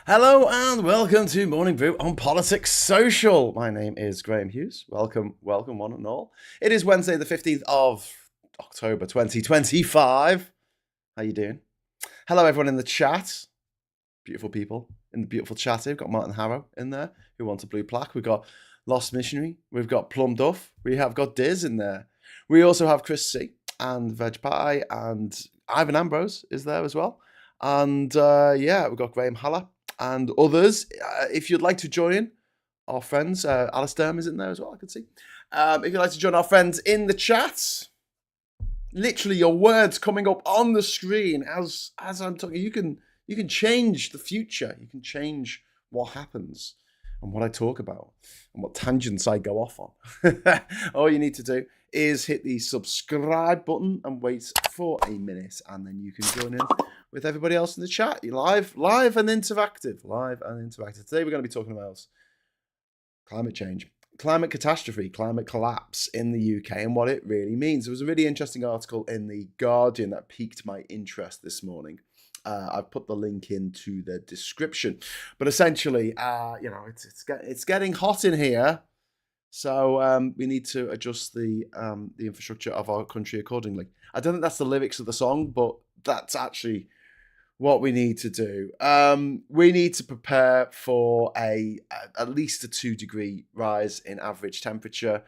Hello and welcome to Morning Brew on Politics Social. My name is Graham Hughes. Welcome, one and all. It is Wednesday, the 15th of October, 2025. How you doing? Hello, everyone in the chat. Beautiful people in the beautiful chat here. We've got Martin Harrow in there who wants a blue plaque. We've got Lost Missionary. We've got Plum Duff. We have got Diz in there. We also have Chris C. and Veg Pie, and Ivan Ambrose is there as well. And we've got Graham Haller and others. If you'd like to join our friends, Alistair is in there as well, I can see. If you'd like to join our friends in the chat, literally your words coming up on the screen as I'm talking, you can change the future. You can change what happens and what I talk about and what tangents I go off on. All you need to do is hit the subscribe button and wait for a minute, and then you can join in with everybody else in the chat. You're live and interactive. Today we're going to be talking about climate change, climate catastrophe, climate collapse in the UK and what it really means. There was a really interesting article in The Guardian that piqued my interest this morning. I've put the link into the description. But essentially, it's getting hot in here. So we need to adjust the infrastructure of our country accordingly. I don't think that's the lyrics of the song, but that's actually what we need to do. We need to prepare for at least a 2-degree rise in average temperature,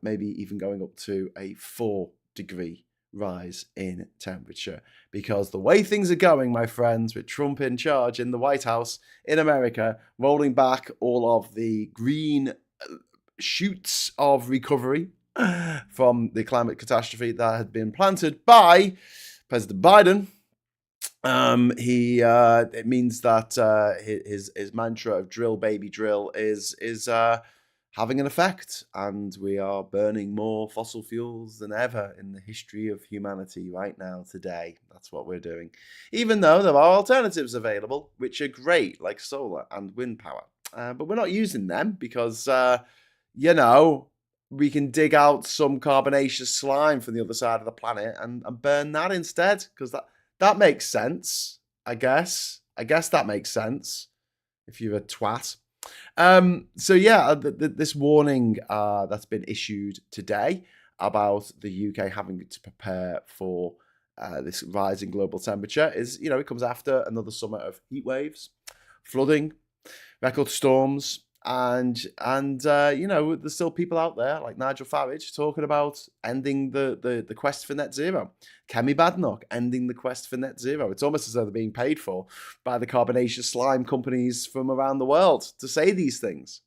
maybe even going up to a 4-degree rise in temperature, because the way things are going, my friends, with Trump in charge in the White House in America, rolling back all of the green shoots of recovery from the climate catastrophe that had been planted by President Biden. It means that his mantra of drill baby drill is having an effect, and we are burning more fossil fuels than ever in the history of humanity right now today. That's what we're doing, even though there are alternatives available which are great, like solar and wind power, but we're not using them because we can dig out some carbonaceous slime from the other side of the planet and burn that instead, because that makes sense, I guess. That makes sense if you're a twat. This warning that's been issued today about the UK having to prepare for this rise in global temperature is, it comes after another summer of heat waves, flooding, record storms, and there's still people out there like Nigel Farage talking about ending the quest for net zero. Kemi Badenoch ending the quest for net zero. It's almost as though they're being paid for by the carbonaceous slime companies from around the world to say these things,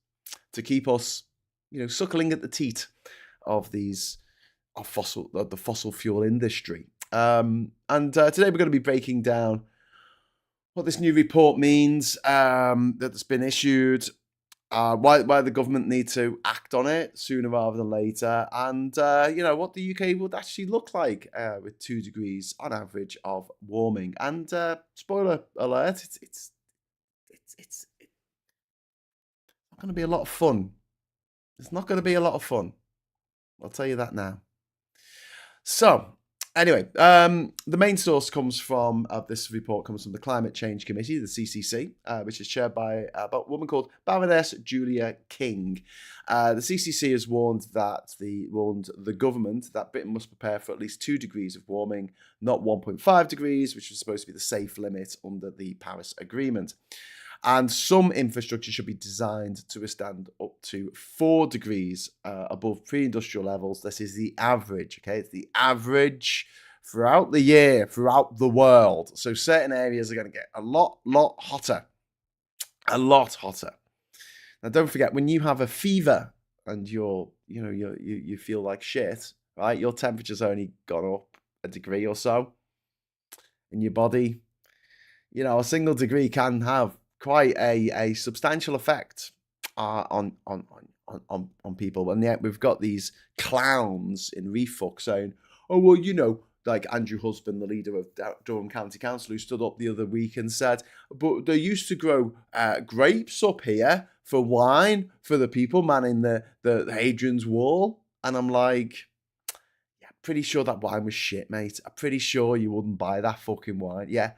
to keep us, suckling at the teat of the fossil fuel industry. Today we're going to be breaking down what this new report means that's been issued. Why the government need to act on it sooner rather than later, and what the UK would actually look like with 2 degrees on average of warming. And spoiler alert, it's not going to be a lot of fun. It's not going to be a lot of fun. I'll tell you that now. So, anyway, the main source of this report comes from the Climate Change Committee, the CCC, which is chaired by a woman called Baroness Julia King. The CCC has warned the government that Britain must prepare for at least 2 degrees of warming, not 1.5 degrees, which was supposed to be the safe limit under the Paris Agreement. And some infrastructure should be designed to withstand up to 4 degrees above pre-industrial levels. This is the average, okay? It's the average throughout the year, throughout the world. So certain areas are going to get a lot hotter. A lot hotter. Now, don't forget, when you have a fever and you feel like shit, right? Your temperature's only gone up a degree or so in your body. A single degree can have quite a substantial effect on people. And yet we've got these clowns in refux saying, oh, well, like Andrew Husband, the leader of Durham County Council, who stood up the other week and said, but they used to grow grapes up here for wine for the people manning the Hadrian's Wall. And I'm like, yeah, pretty sure that wine was shit, mate. I'm pretty sure you wouldn't buy that fucking wine. Yeah,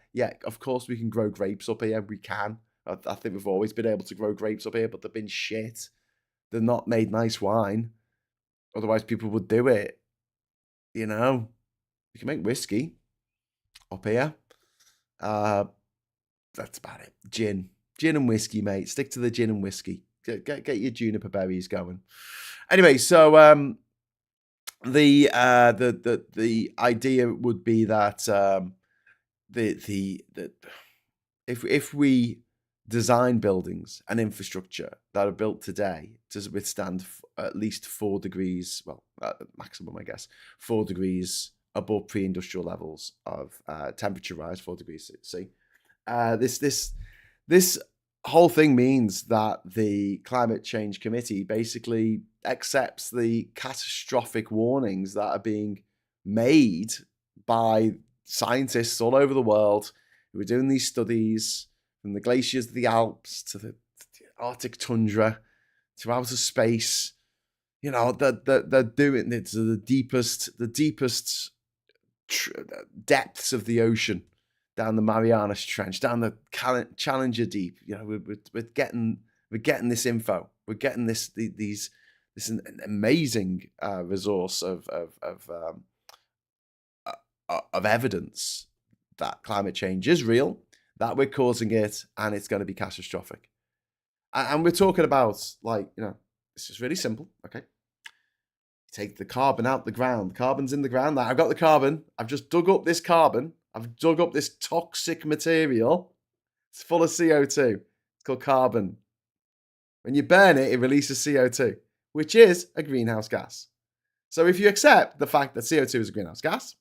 of course we can grow grapes up here. We can. I think we've always been able to grow grapes up here, but they've been shit. They're not made nice wine. Otherwise, people would do it. You know, you can make whiskey up here. That's about it. Gin and whiskey, mate. Stick to the gin and whiskey. Get your juniper berries going. Anyway, so the idea would be that if we design buildings and infrastructure that are built today to withstand at least 4 degrees, well, maximum, I guess, 4 degrees above pre-industrial levels of temperature rise, 4 degrees C. This whole thing means that the Climate Change Committee basically accepts the catastrophic warnings that are being made by scientists all over the world who are doing these studies from the glaciers of the Alps to the Arctic tundra to outer space. You know, they're doing it to the deepest depths of the ocean, down the Marianas Trench, down the Challenger Deep. You know, we're getting this info. We're getting this amazing resource of evidence that climate change is real, that we're causing it, and it's going to be catastrophic. And we're talking about, like, you know, it's just really simple. Okay, take the carbon out the ground. Carbon's in the ground. I've got the carbon. I've just dug up this carbon. I've dug up this toxic material. It's full of CO2. It's called carbon. When you burn it, it releases CO2, which is a greenhouse gas. So if you accept the fact that CO2 is a greenhouse gas,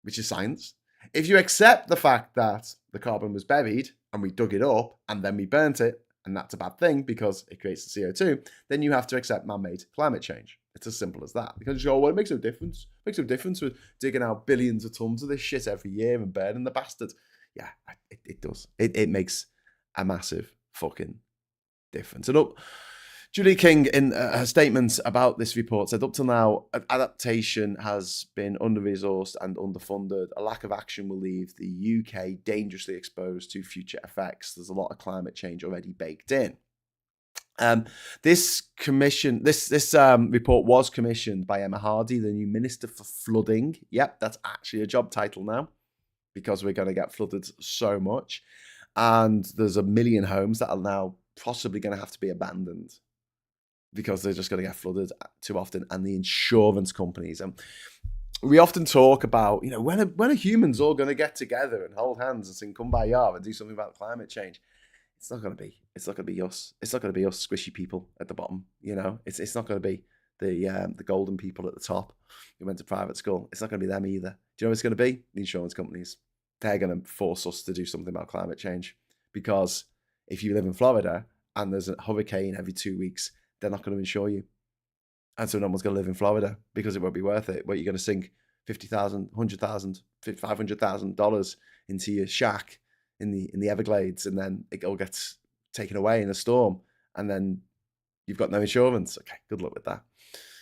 which is science, if you accept the fact that the carbon was buried and we dug it up and then we burnt it, and that's a bad thing because it creates the CO2, then you have to accept man-made climate change. It's as simple as that. Because you go, well, it makes no difference. It makes no difference with digging out billions of tons of this shit every year and burning the bastards. Yeah, it does. It makes a massive fucking difference. And Julie King, in her statements about this report, said up till now, adaptation has been under-resourced and underfunded. A lack of action will leave the UK dangerously exposed to future effects. There's a lot of climate change already baked in. This report was commissioned by Emma Hardy, the new Minister for Flooding. Yep, that's actually a job title now, because we're going to get flooded so much. And there's 1 million homes that are now possibly going to have to be abandoned because they're just going to get flooded too often. And the insurance companies, and we often talk about, you know, when are humans all going to get together and hold hands and sing Kumbaya and do something about climate change? It's not going to be us. It's not going to be us squishy people at the bottom. You know, it's not going to be the golden people at the top who went to private school. It's not going to be them either. Do you know what it's going to be? The insurance companies. They're going to force us to do something about climate change, because if you live in Florida and there's a hurricane every 2 weeks, they're not going to insure you. And so no one's going to live in Florida because it won't be worth it. But you're going to sink $50,000, $100,000, $500,000 into your shack in the Everglades, and then it all gets taken away in a storm, and then you've got no insurance. Okay, good luck with that.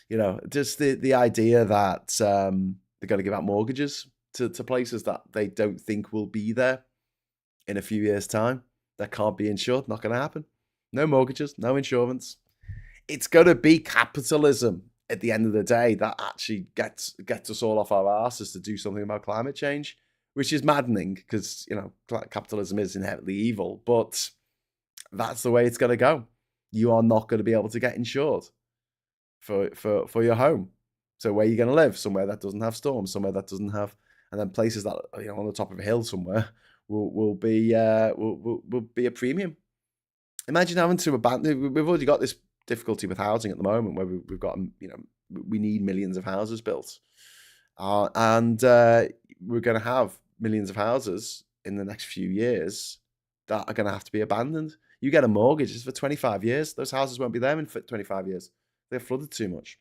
You know, just the idea that they're going to give out mortgages to places that they don't think will be there in a few years' time, that can't be insured. Not going to happen. No mortgages, no insurance. It's going to be capitalism at the end of the day that actually gets us all off our asses to do something about climate change, which is maddening because, you know, capitalism is inherently evil, but that's the way it's going to go. You are not going to be able to get insured for your home. So where are you going to live? Somewhere that doesn't have storms, somewhere that doesn't have, and then places that, you know, on the top of a hill somewhere will be a premium. Imagine having to abandon. We've already got this difficulty with housing at the moment, where we've got, you know, we need millions of houses built, and we're going to have millions of houses in the next few years that are going to have to be abandoned. You get a mortgage, it's for 25 years. Those houses won't be there in 25 years. They're flooded too much.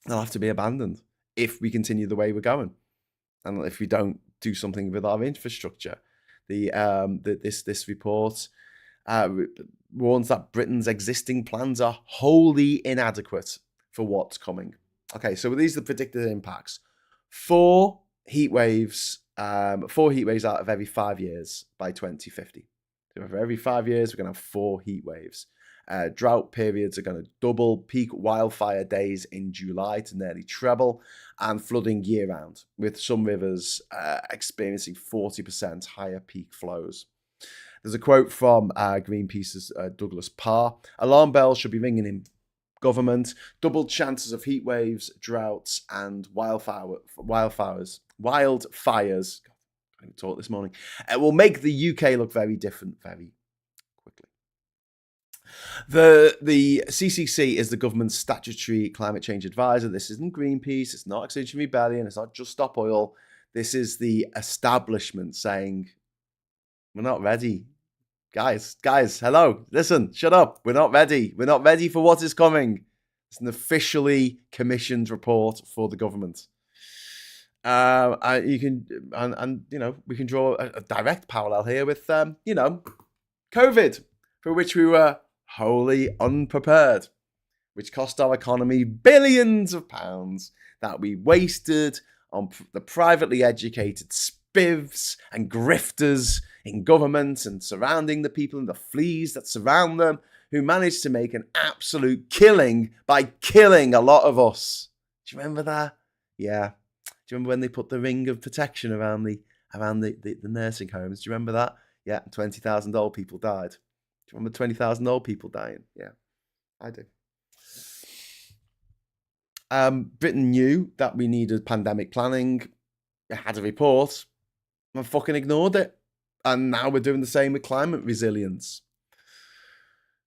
They'll have to be abandoned if we continue the way we're going, and if we don't do something with our infrastructure. This report warns that Britain's existing plans are wholly inadequate for what's coming. Okay, so these are the predicted impacts. 4 heat waves out of every 5 years by 2050. So for every 5 years, we're going to have 4 heat waves. Drought periods are going to double, peak wildfire days in July to nearly treble, and flooding year-round, with some rivers experiencing 40% higher peak flows. There's a quote from Greenpeace's Douglas Parr. Alarm bells should be ringing in government. Doubled chances of heat waves, droughts, and wildfires. I can't even talk this morning. It will make the UK look very different very quickly. The CCC is the government's statutory climate change advisor. This isn't Greenpeace. It's not Extinction Rebellion. It's not Just Stop Oil. This is the establishment saying, we're not ready. Guys, hello, listen, shut up. We're not ready. We're not ready for what is coming. It's an officially commissioned report for the government. We can draw a direct parallel here with, COVID, for which we were wholly unprepared, which cost our economy billions of pounds that we wasted on the privately educated spivs and grifters in government and surrounding the people and the fleas that surround them, who managed to make an absolute killing by killing a lot of us. Do you remember that? Yeah. Do you remember when they put the ring of protection around the nursing homes? Do you remember that? Yeah, 20,000 old people died. Do you remember 20,000 old people dying? Yeah, I do. Britain knew that we needed pandemic planning. It had a report and fucking ignored it. And now we're doing the same with climate resilience,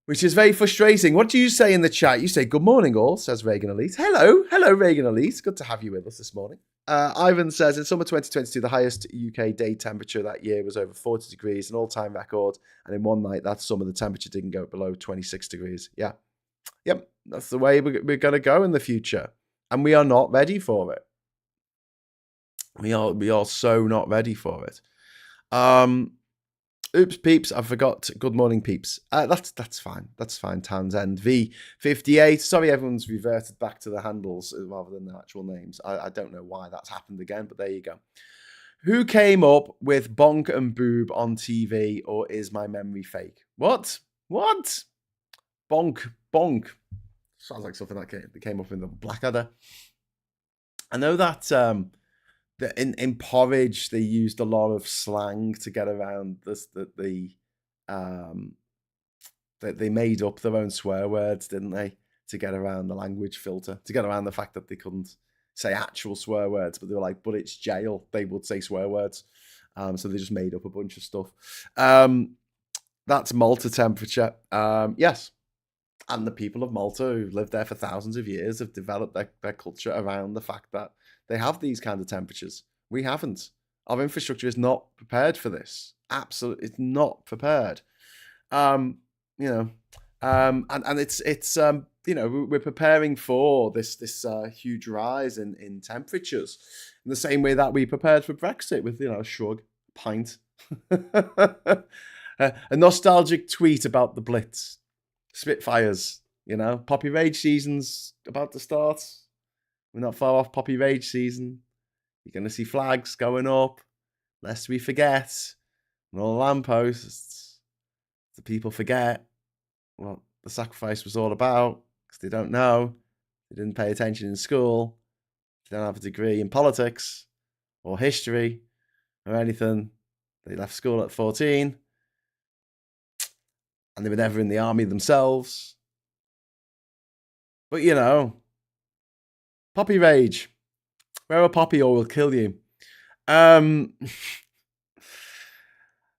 which is very frustrating. What do you say in the chat? You say, good morning, all, says Reagan Elite. Hello, Reagan Elite. Good to have you with us this morning. Ivan says, in summer 2022, the highest UK day temperature that year was over 40 degrees, an all-time record. And in one night, that summer, the temperature didn't go below 26 degrees. Yeah. Yep, that's the way we're going to go in the future. And we are not ready for it. We are so not ready for it. Oops, peeps, I forgot. Good morning, peeps. That's fine. That's fine. Townsend V58. Sorry, everyone's reverted back to the handles rather than the actual names. I don't know why that's happened again, but there you go. Who came up with bonk and boob on TV, or is my memory fake? What? Bonk. Sounds like something that came up in the Blackadder. I know that in porridge they used a lot of slang to get around this. That they made up their own swear words, didn't they, to get around the language filter, to get around the fact that they couldn't say actual swear words, but they were like, but it's jail. They would say swear words, so they just made up a bunch of stuff. That's Malta temperature. Yes. And the people of Malta who've lived there for thousands of years have developed their culture around the fact that they have these kind of temperatures. We haven't. Our infrastructure is not prepared for this. Absolutely, it's not prepared. And it's we're preparing for this huge rise in temperatures in the same way that we prepared for Brexit with a shrug, pint, a nostalgic tweet about the Blitz. Spitfires, Poppy Rage season's about to start. We're not far off Poppy Rage season. You're going to see flags going up, lest we forget. And all the lampposts, the people forget what the sacrifice was all about, because they don't know. They didn't pay attention in school. They don't have a degree in politics or history or anything. They left school at 14. And they were never in the army themselves. But, Poppy Rage. Wear a poppy or we'll kill you. So,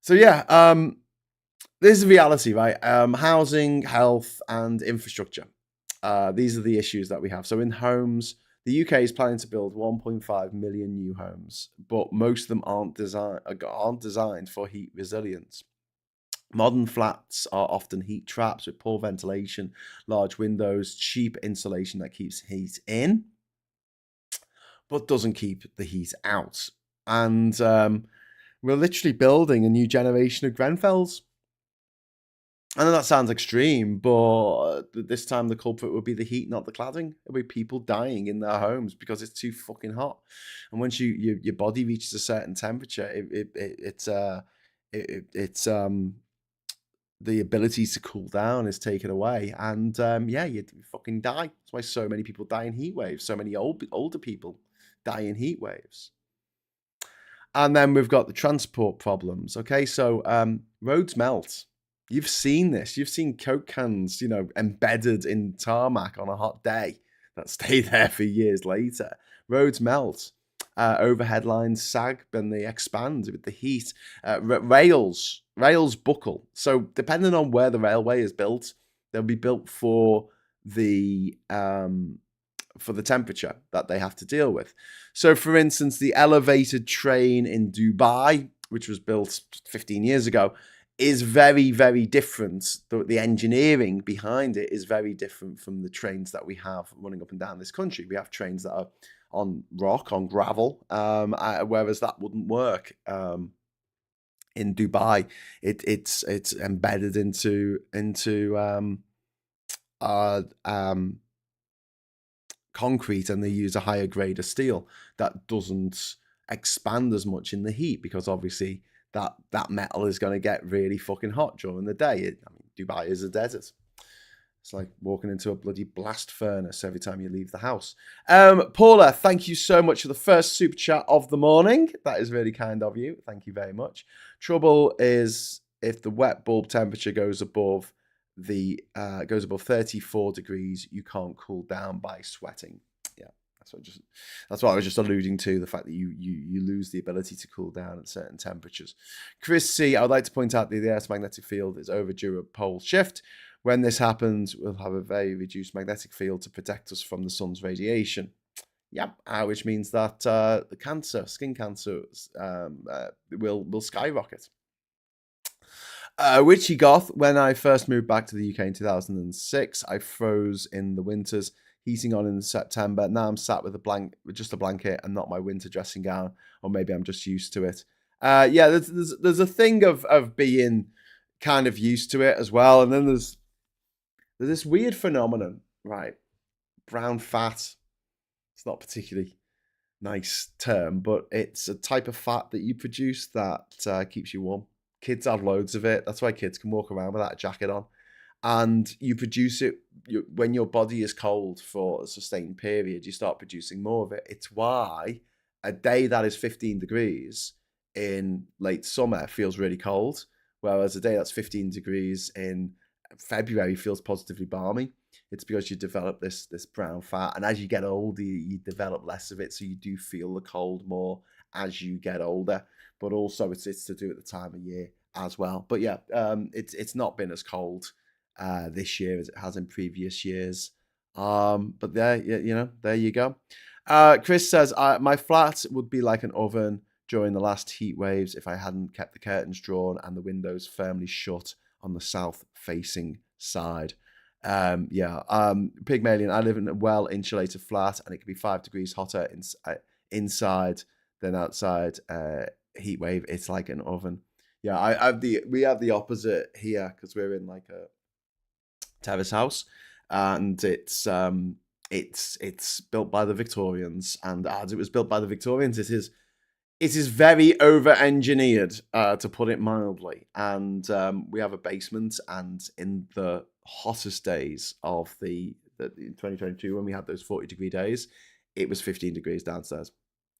yeah, this is reality, right? Housing, health, and infrastructure. These are the issues that we have. So in homes, the UK is planning to build 1.5 million new homes, but most of them aren't designed for heat resilience. Modern flats are often heat traps with poor ventilation, large windows, cheap insulation that keeps heat in, but doesn't keep the heat out. And we're literally building a new generation of Grenfells. I know that sounds extreme, but this time the culprit would be the heat, not the cladding. It would be people dying in their homes because it's too fucking hot. And once your body reaches a certain temperature, it's the ability to cool down is taken away, and you fucking die. That's why so many people die in heat waves. So many older people die in heat waves. And then we've got the transport problems. Okay, so roads melt. You've seen this. You've seen Coke cans, embedded in tarmac on a hot day that stay there for years later. Roads melt. Overhead lines sag when they expand with the heat. Rails buckle. So depending on where the railway is built, they'll be built for the temperature that they have to deal with. So, for instance, the elevated train in Dubai, which was built 15 years ago, is very, very different. The engineering behind it is very different from the trains that we have running up and down this country. We have trains that are on rock, on gravel, whereas that wouldn't work. In Dubai, it's embedded into concrete, and they use a higher grade of steel that doesn't expand as much in the heat, because obviously that metal is going to get really fucking hot during the day. Dubai is a desert. It's like walking into a bloody blast furnace every time you leave the house. Paula, thank you so much for the first super chat of the morning. That is really kind of you. Thank you very much. Trouble is if the wet bulb temperature goes above 34 degrees, you can't cool down by sweating. Yeah, that's what I was just alluding to, the fact that you lose the ability to cool down at certain temperatures. Chris C, I would like to point out that the Earth's magnetic field is overdue a pole shift. When this happens, we'll have a very reduced magnetic field to protect us from the sun's radiation. Yep, which means that the skin cancer, will skyrocket. Witchy Goth, when I first moved back to the UK in 2006, I froze in the winters, heating on in September. Now I'm sat with just a blanket and not my winter dressing gown, or maybe I'm just used to it. There's a thing of being kind of used to it as well, and then there's this weird phenomenon, right? Brown fat. It's not a particularly nice term, but it's a type of fat that you produce that keeps you warm. Kids have loads of it. That's why kids can walk around without a jacket on. And you produce it when your body is cold for a sustained period, you start producing more of it. It's why a day that is 15 degrees in late summer feels really cold, whereas a day that's 15 degrees in February feels positively balmy. It's because you develop this brown fat, and as you get older, you develop less of it, so you do feel the cold more as you get older. But also, it's to do with the time of year as well. But yeah, it's not been as cold this year as it has in previous years. But there you go. Chris says, my flat would be like an oven during the last heat waves if I hadn't kept the curtains drawn and the windows firmly shut on the south-facing side. Pygmalion, I live in a well-insulated flat, and it can be 5 degrees hotter inside than outside. Heat wave, it's like an oven. Yeah, we have the opposite here, because we're in like a terrace house, and it's built by the Victorians, and as it was built by the Victorians, it is very over-engineered, to put it mildly. And we have a basement, and in the hottest days of in 2022, when we had those 40-degree days, it was 15 degrees downstairs.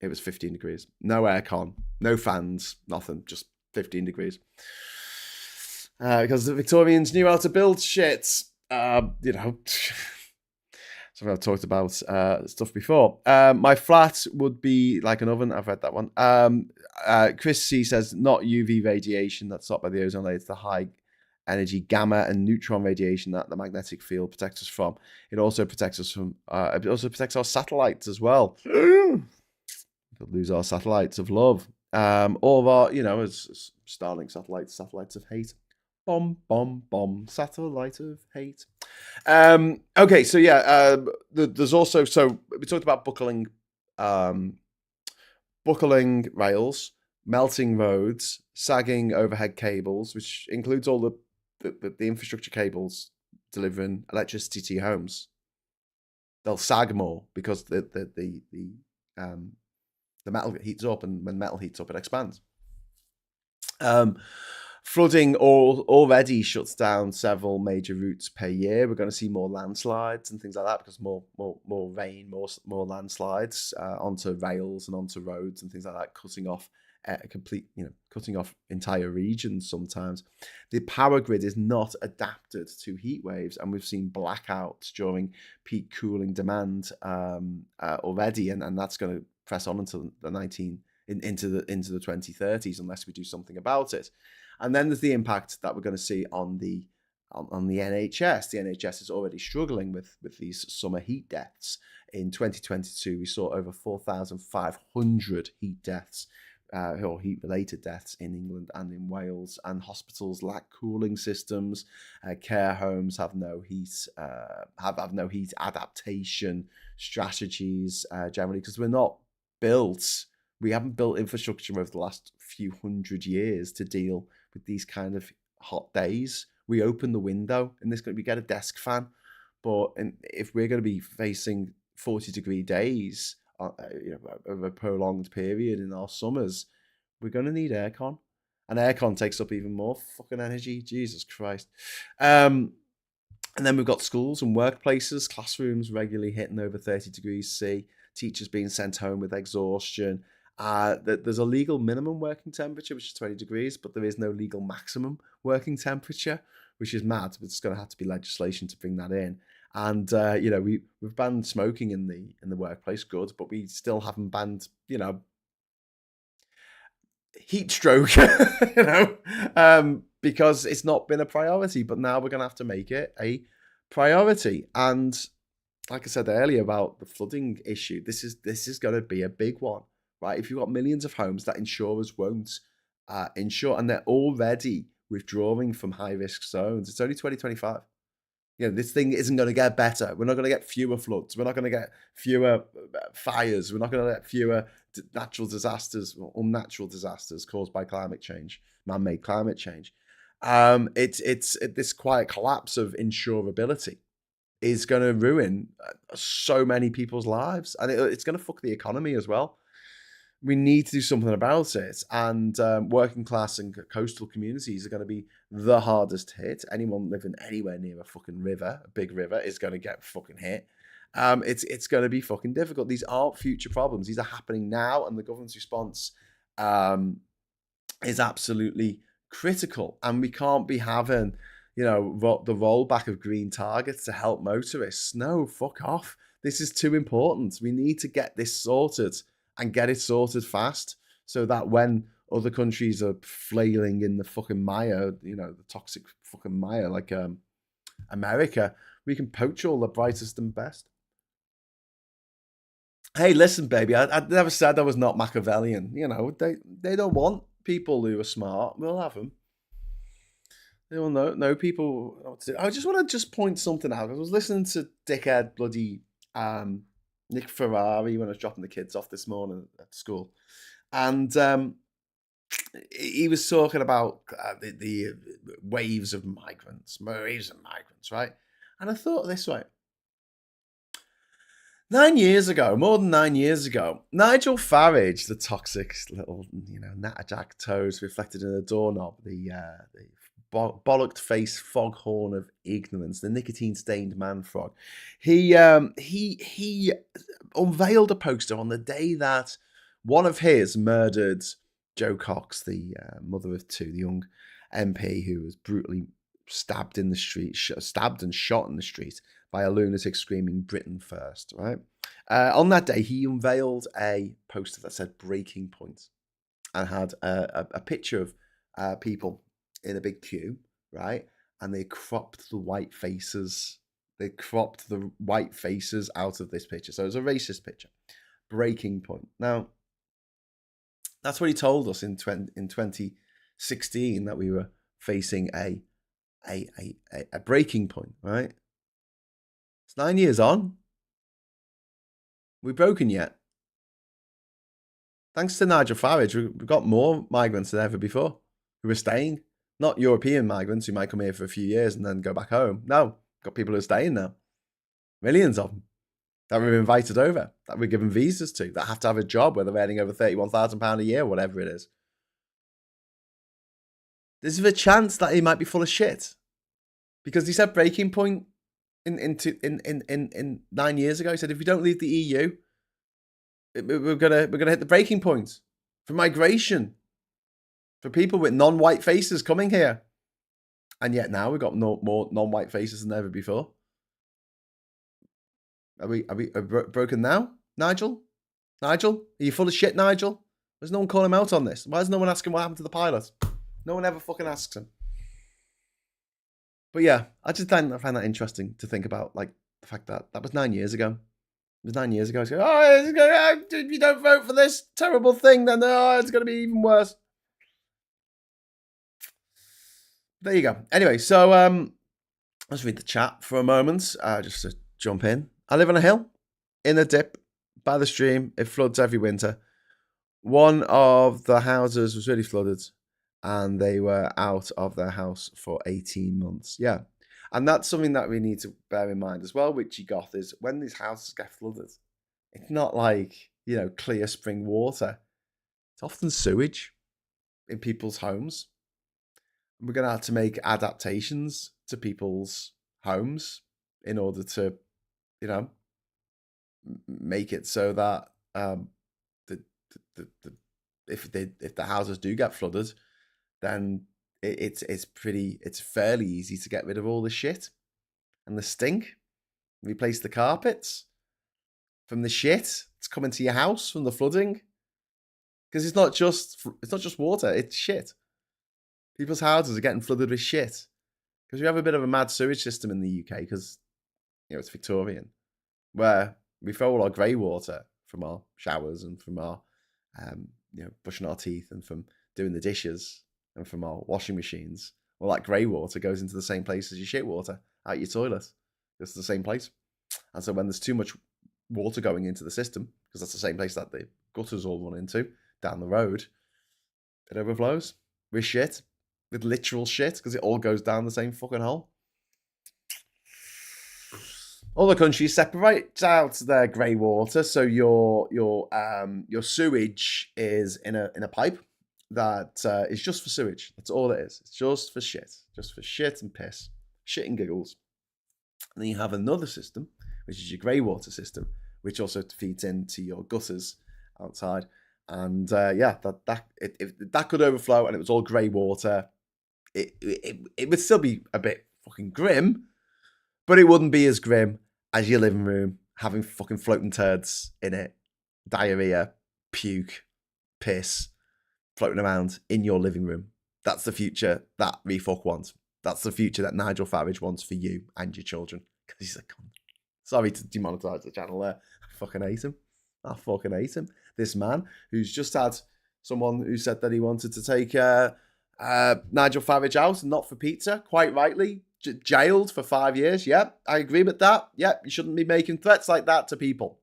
It was 15 degrees. No aircon, no fans, nothing, just 15 degrees. Because the Victorians knew how to build shit. Something I've talked about stuff before. My flat would be like an oven. I've read that one. Chris C says, not UV radiation that's stopped by the ozone layer. It's the high energy gamma and neutron radiation that the magnetic field protects us from. It also protects us from. It also protects our satellites as well. We'll lose our satellites of love. All of our, as Starlink satellites of hate. Bomb, bomb, bomb, satellite of hate. Okay, so yeah, there's also, so we talked about buckling rails, melting roads, sagging overhead cables, which includes all the infrastructure cables delivering electricity to your homes. They'll sag more because the metal heats up, and when metal heats up, it expands. Flooding already shuts down several major routes per year. We're going to see more landslides and things like that because more rain, more landslides onto rails and onto roads and things like that, cutting off cutting off entire regions sometimes. The power grid is not adapted to heat waves, and we've seen blackouts during peak cooling demand already, and that's going to press on until into the 2030s unless we do something about it. And then there's the impact that we're going to see on the NHS. The NHS is already struggling with these summer heat deaths. In 2022, we saw over 4,500 heat deaths or heat-related deaths in England and in Wales. And hospitals lack cooling systems. Care homes have no heat, have no heat adaptation strategies generally because we're not built. We haven't built infrastructure over the last few hundred years to deal with these kind of hot days. We open the window and we get a desk fan, but if we're going to be facing 40-degree days over a prolonged period in our summers, we're going to need aircon, and aircon takes up even more fucking energy. Jesus Christ. And then we've got schools and workplaces, classrooms regularly hitting over 30 degrees C, teachers being sent home with exhaustion. There's a legal minimum working temperature, which is 20 degrees, but there is no legal maximum working temperature, which is mad. It's going to have to be legislation to bring that in. And we've banned smoking in the workplace, good, but we still haven't banned heat stroke, because it's not been a priority. But now we're going to have to make it a priority. And like I said earlier about the flooding issue, this is going to be a big one. Right, if you've got millions of homes that insurers won't insure, and they're already withdrawing from high-risk zones, it's only 2025. This thing isn't going to get better. We're not going to get fewer floods. We're not going to get fewer fires. We're not going to get fewer natural disasters or unnatural disasters caused by climate change, man-made climate change. It's this quiet collapse of insurability is going to ruin so many people's lives, and it's going to fuck the economy as well. We need to do something about it, and working class and coastal communities are going to be the hardest hit. Anyone living anywhere near a fucking river, a big river, is going to get fucking hit. It's going to be fucking difficult. These aren't future problems. These are happening now, and the government's response is absolutely critical. And we can't be having, the rollback of green targets to help motorists. No, fuck off. This is too important. We need to get this sorted. And get it sorted fast so that when other countries are flailing in the fucking mire, the toxic fucking mire like America, we can poach all the brightest and best. Hey, listen, baby, I never said I was not Machiavellian. They don't want people who are smart. We'll have them. They will know people. I just want to point something out. I was listening to dickhead bloody Nick Ferrari when I was dropping the kids off this morning at school, and he was talking about the waves of migrants, right? And I thought this way: more than 9 years ago, Nigel Farage, the toxic little natterjack toes reflected in a doorknob, the bollocked face foghorn of ignorance, the nicotine-stained man frog. He unveiled a poster on the day that one of his murdered Jo Cox, the mother of two, the young MP who was brutally stabbed in the street, stabbed and shot in the street by a lunatic screaming "Britain first," right? On that day, he unveiled a poster that said "Breaking Point" and had a picture of people in a big queue, right? And they cropped the white faces. They cropped the white faces out of this picture. So it was a racist picture. Breaking point. Now, that's what he told us in 2016, that we were facing a breaking point, right? It's 9 years on. We've broken yet. Thanks to Nigel Farage, we've got more migrants than ever before who are staying. Not European migrants who might come here for a few years and then go back home. No, got people who are staying now. Millions of them that we've invited over, that we're given visas to, that have to have a job where they're earning over £31,000 a year, whatever it is. There's a chance that he might be full of shit. Because he said breaking point in 9 years ago. He said, if we don't leave the EU, we're gonna hit the breaking point for migration, for people with non-white faces coming here. And yet now we've got more non-white faces than ever before. Are we broken now, Nigel? Nigel, are you full of shit, Nigel? There's no one calling him out on this. Why is no one asking what happened to the pilot? No one ever fucking asks him. But yeah, I find that interesting to think about, like the fact that was 9 years ago. It was 9 years ago. If you don't vote for this terrible thing, then it's going to be even worse. There you go. Anyway, so let's read the chat for a moment, just to jump in. I live on a hill, in a dip, by the stream. It floods every winter. One of the houses was really flooded, and they were out of their house for 18 months. Yeah. And that's something that we need to bear in mind as well, Witchy Goth, is when these houses get flooded, it's not like, clear spring water. It's often sewage in people's homes. We're going to have to make adaptations to people's homes in order to, make it so that if the houses do get flooded, then it's fairly easy to get rid of all the shit and the stink. Replace the carpets from the shit that's coming to your house from the flooding, because it's not just water, it's shit. People's houses are getting flooded with shit because we have a bit of a mad sewage system in the UK because it's Victorian, where we throw all our grey water from our showers and from our brushing our teeth and from doing the dishes and from our washing machines. Well, that grey water goes into the same place as your shit water out your toilet. It's the same place. And so when there's too much water going into the system, because that's the same place that the gutters all run into down the road, it overflows with shit, with literal shit, because it all goes down the same fucking hole. Other countries separate out their grey water, so your sewage is in a pipe that is just for sewage. That's all it is. It's just for shit and piss, shit and giggles. And then you have another system, which is your grey water system, which also feeds into your gutters outside. And if that could overflow and it was all grey water, it would still be a bit fucking grim, but it wouldn't be as grim as your living room having fucking floating turds in it, diarrhea, puke, piss floating around in your living room. That's the future that Refuck wants. That's the future that Nigel Farage wants for you and your children. Because he's a cunt. Sorry to demonetize the channel there. I fucking hate him. This man who's just had someone who said that he wanted to take Nigel Farage out and not for pizza, quite rightly, jailed for 5 years. Yeah, I agree with that. Yeah, you shouldn't be making threats like that to people.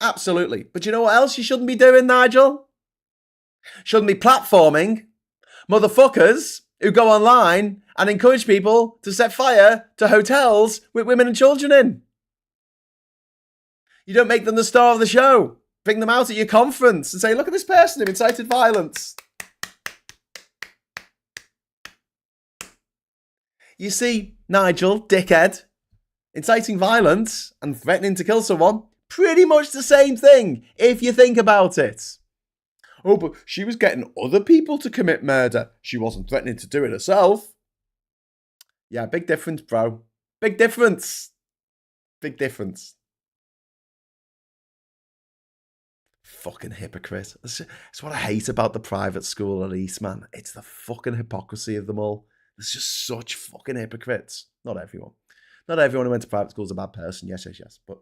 Absolutely. But you know what else you shouldn't be doing, Nigel? Shouldn't be platforming motherfuckers who go online and encourage people to set fire to hotels with women and children in. You don't make them the star of the show. Bring them out at your conference and say, look at this person who incited violence. You see, Nigel, dickhead, inciting violence and threatening to kill someone, pretty much the same thing, if you think about it. Oh, but she was getting other people to commit murder. She wasn't threatening to do it herself. Yeah, big difference, bro. Big difference. Fucking hypocrite. That's what I hate about the private school elite, man. It's the fucking hypocrisy of them all. There's just such fucking hypocrites. Not everyone. Not everyone who went to private school is a bad person. Yes. But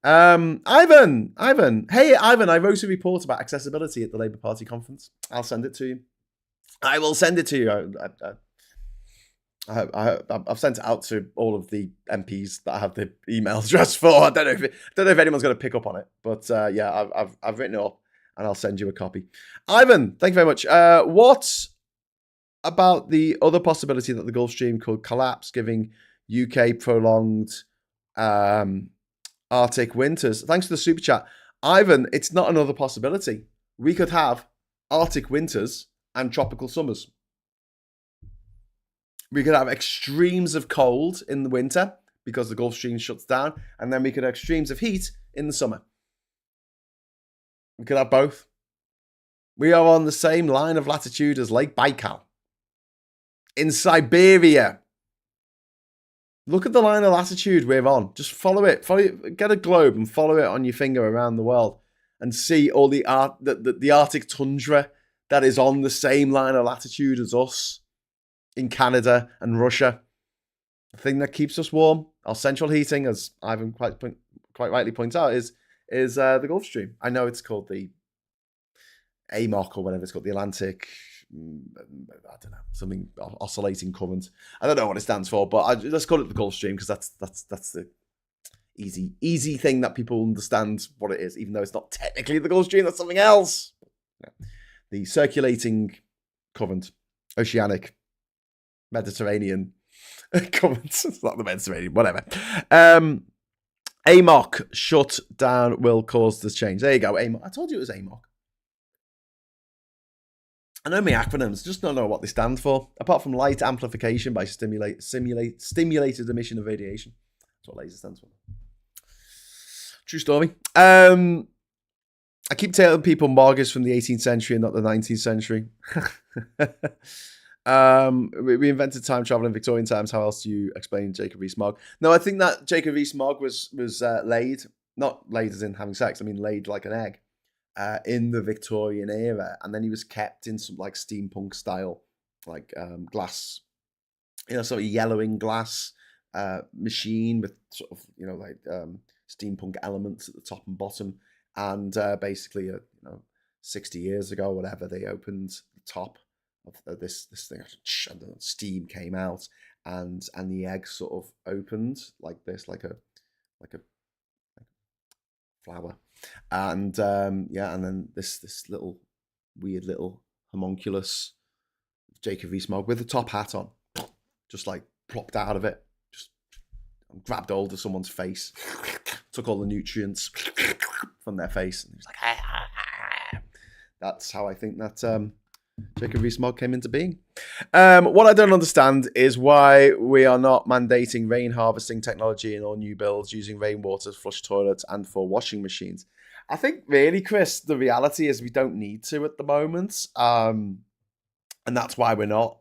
Ivan. Hey, Ivan, I wrote a report about accessibility at the Labour Party conference. I'll send it to you. I will send it to you. I've sent it out to all of the MPs that I have the email address for. I don't know if anyone's going to pick up on it, but I've written it up and I'll send you a copy. Ivan, thank you very much. What about the other possibility that the Gulf Stream could collapse, giving UK prolonged Arctic winters? Thanks for the super chat. Ivan, it's not another possibility. We could have Arctic winters and tropical summers. We could have extremes of cold in the winter because the Gulf Stream shuts down, and then we could have extremes of heat in the summer. We could have both. We are on the same line of latitude as Lake Baikal in Siberia. Look at the line of latitude we're on. Just follow it. Get a globe and follow it on your finger around the world and see all the Arctic tundra that is on the same line of latitude as us in Canada and Russia. The thing that keeps us warm, our central heating, as Ivan quite rightly points out, is the Gulf Stream. I know it's called the AMOC or whatever it's called, the Atlantic, I don't know, something oscillating current. I don't know what it stands for, but let's call it the Gulf Stream because that's the easy thing that people understand what it is, even though it's not technically the Gulf Stream. That's something else. Yeah. The circulating current, oceanic, Mediterranean current. It's not the Mediterranean, whatever. AMOC shut down will cause this change. There you go, AMOC. I told you it was AMOC. I know my acronyms, just don't know what they stand for. Apart from light amplification by stimulated emission of radiation. That's what laser stands for. True story. I keep telling people Mog is from the 18th century and not the 19th century. We invented time travel in Victorian times. How else do you explain Jacob Rees-Mogg? No, I think that Jacob Rees-Mogg was laid, not laid as in having sex. I mean laid like an egg. In the Victorian era, and then he was kept in some like steampunk style, like glass, sort of yellowing glass machine with sort of like steampunk elements at the top and bottom. And basically, 60 years ago, whatever, they opened the top of this thing, and the steam came out, and the egg sort of opened like this, like a flower. And and then this little weird little homunculus Jacob Rees-Mogg with a top hat on just like plopped out of it, just grabbed hold of someone's face, took all the nutrients from their face, and he was like, ah. That's how I think that Jacob Rees-Mogg came into being. What I don't understand is why we are not mandating rain harvesting technology in all new builds using rainwater to flush toilets and for washing machines. I think really, Chris, the reality is we don't need to at the moment. And that's why we're not.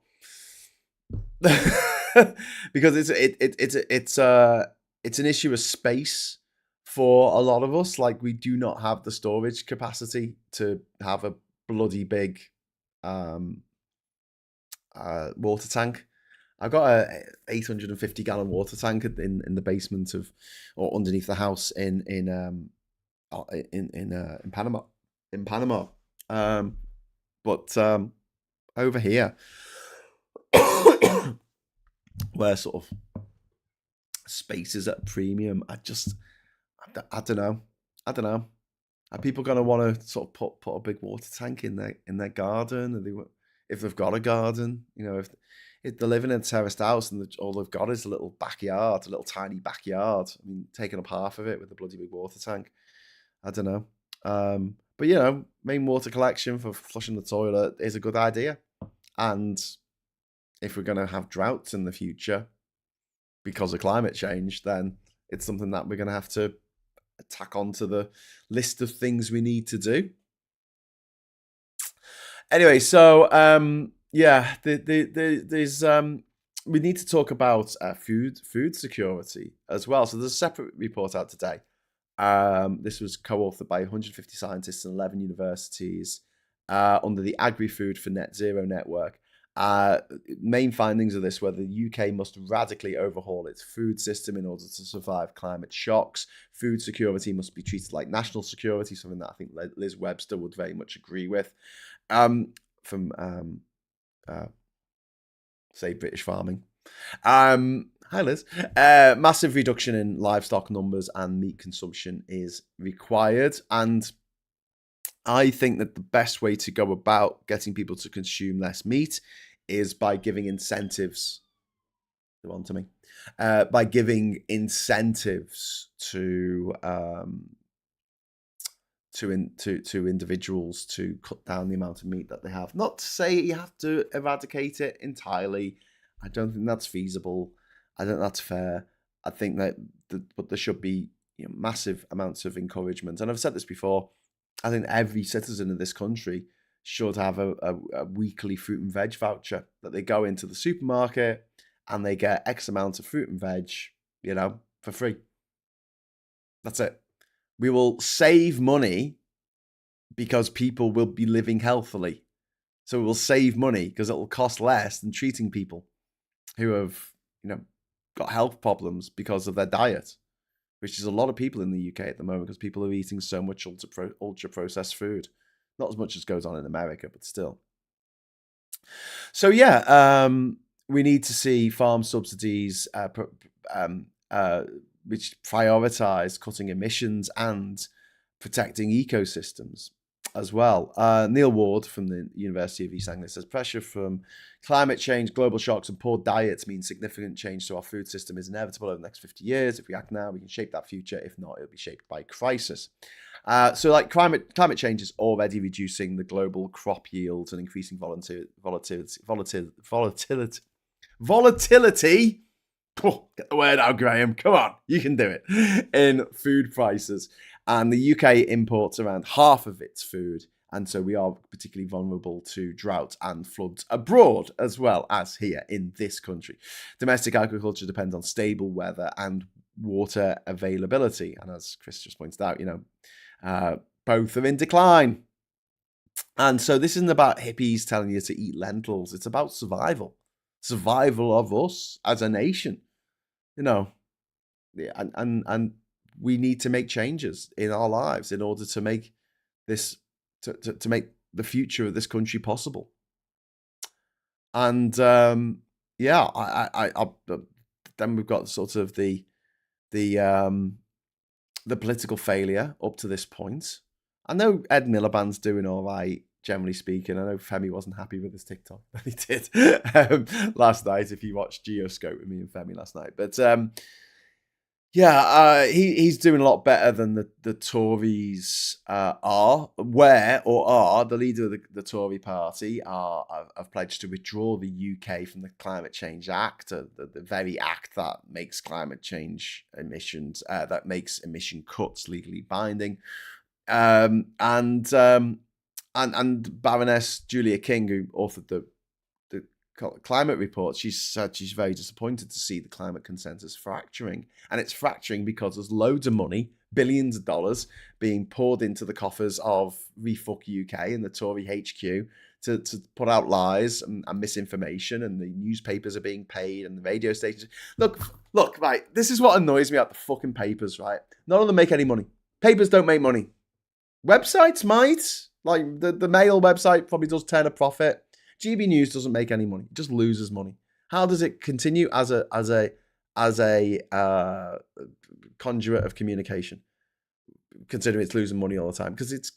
Because it's an issue of space for a lot of us. Like, we do not have the storage capacity to have a bloody big water tank. I've got a 850 gallon water tank in the basement or underneath the house in Panama. But over here, where sort of space is at a premium, I don't know. Are people going to want to sort of put a big water tank in their garden? If they've got a garden, if they're living in a terraced house and all they've got is a little backyard, a little tiny backyard. I mean, taking up half of it with a bloody big water tank. I don't know. But main water collection for flushing the toilet is a good idea. And if we're going to have droughts in the future because of climate change, then it's something that we're going to have to tack onto the list of things we need to do. Anyway, so there's we need to talk about food security as well. So there's a separate report out today. This was co-authored by 150 scientists in 11 universities under the Agri-Food for Net Zero network. Main findings of this were the UK must radically overhaul its food system in order to survive climate shocks. Food security must be treated like national security, something that I think Liz Webster would very much agree with. From say British Farming. Hi Liz. Massive reduction in livestock numbers and meat consumption is required, and I think that the best way to go about getting people to consume less meat is by giving incentives. By giving incentives to to individuals to cut down the amount of meat that they have. Not to say you have to eradicate it entirely. I don't think that's feasible. I don't think that's fair. I think that but there should be massive amounts of encouragement. And I've said this before. I think every citizen of this country should have a weekly fruit and veg voucher that they go into the supermarket and they get X amount of fruit and veg, for free. That's it. We will save money because people will be living healthily. So we will save money because it will cost less than treating people who have, got health problems because of their diet, which is a lot of people in the UK at the moment because people are eating so much ultra processed food. Not as much as goes on in America, but still. So we need to see farm subsidies which prioritize cutting emissions and protecting ecosystems as well. Neil Ward from the University of East Anglia says pressure from climate change, global shocks, and poor diets means significant change to our food system is inevitable over the next 50 years. If we act now, we can shape that future. If not, it'll be shaped by crisis. So climate change is already reducing the global crop yields and increasing volatility. Oh, get the word out, Graham. Come on, you can do it. In food prices. And the UK imports around half of its food. And so we are particularly vulnerable to drought and floods abroad, as well as here in this country. Domestic agriculture depends on stable weather and water availability. And as Chris just pointed out, both are in decline. And so this isn't about hippies telling you to eat lentils. It's about survival of us as a nation. And we need to make changes in our lives in order to make this, to make the future of this country possible. And then we've got sort of the political failure up to this point. I know Ed Miliband's doing all right, generally speaking. I know Femi wasn't happy with his TikTok that he did last night, if you watched Geoscope with me and Femi last night. But he's doing a lot better than the Tories are. The leader of the Tory party have pledged to withdraw the UK from the Climate Change Act, the very act that makes climate change emissions, that makes emission cuts legally binding. And Baroness Julia King, who authored the climate report, she said she's very disappointed to see the climate consensus fracturing. And it's fracturing because there's loads of money, billions of dollars, being poured into the coffers of Refuck UK and the Tory HQ to put out lies and misinformation, and the newspapers are being paid and the radio stations. Look, right, this is what annoys me about the fucking papers, right? None of them make any money. Papers don't make money. Websites might. Like the Mail website probably does turn a profit. GB News doesn't make any money; it just loses money. How does it continue as a conduit of communication, considering it's losing money all the time? Because it's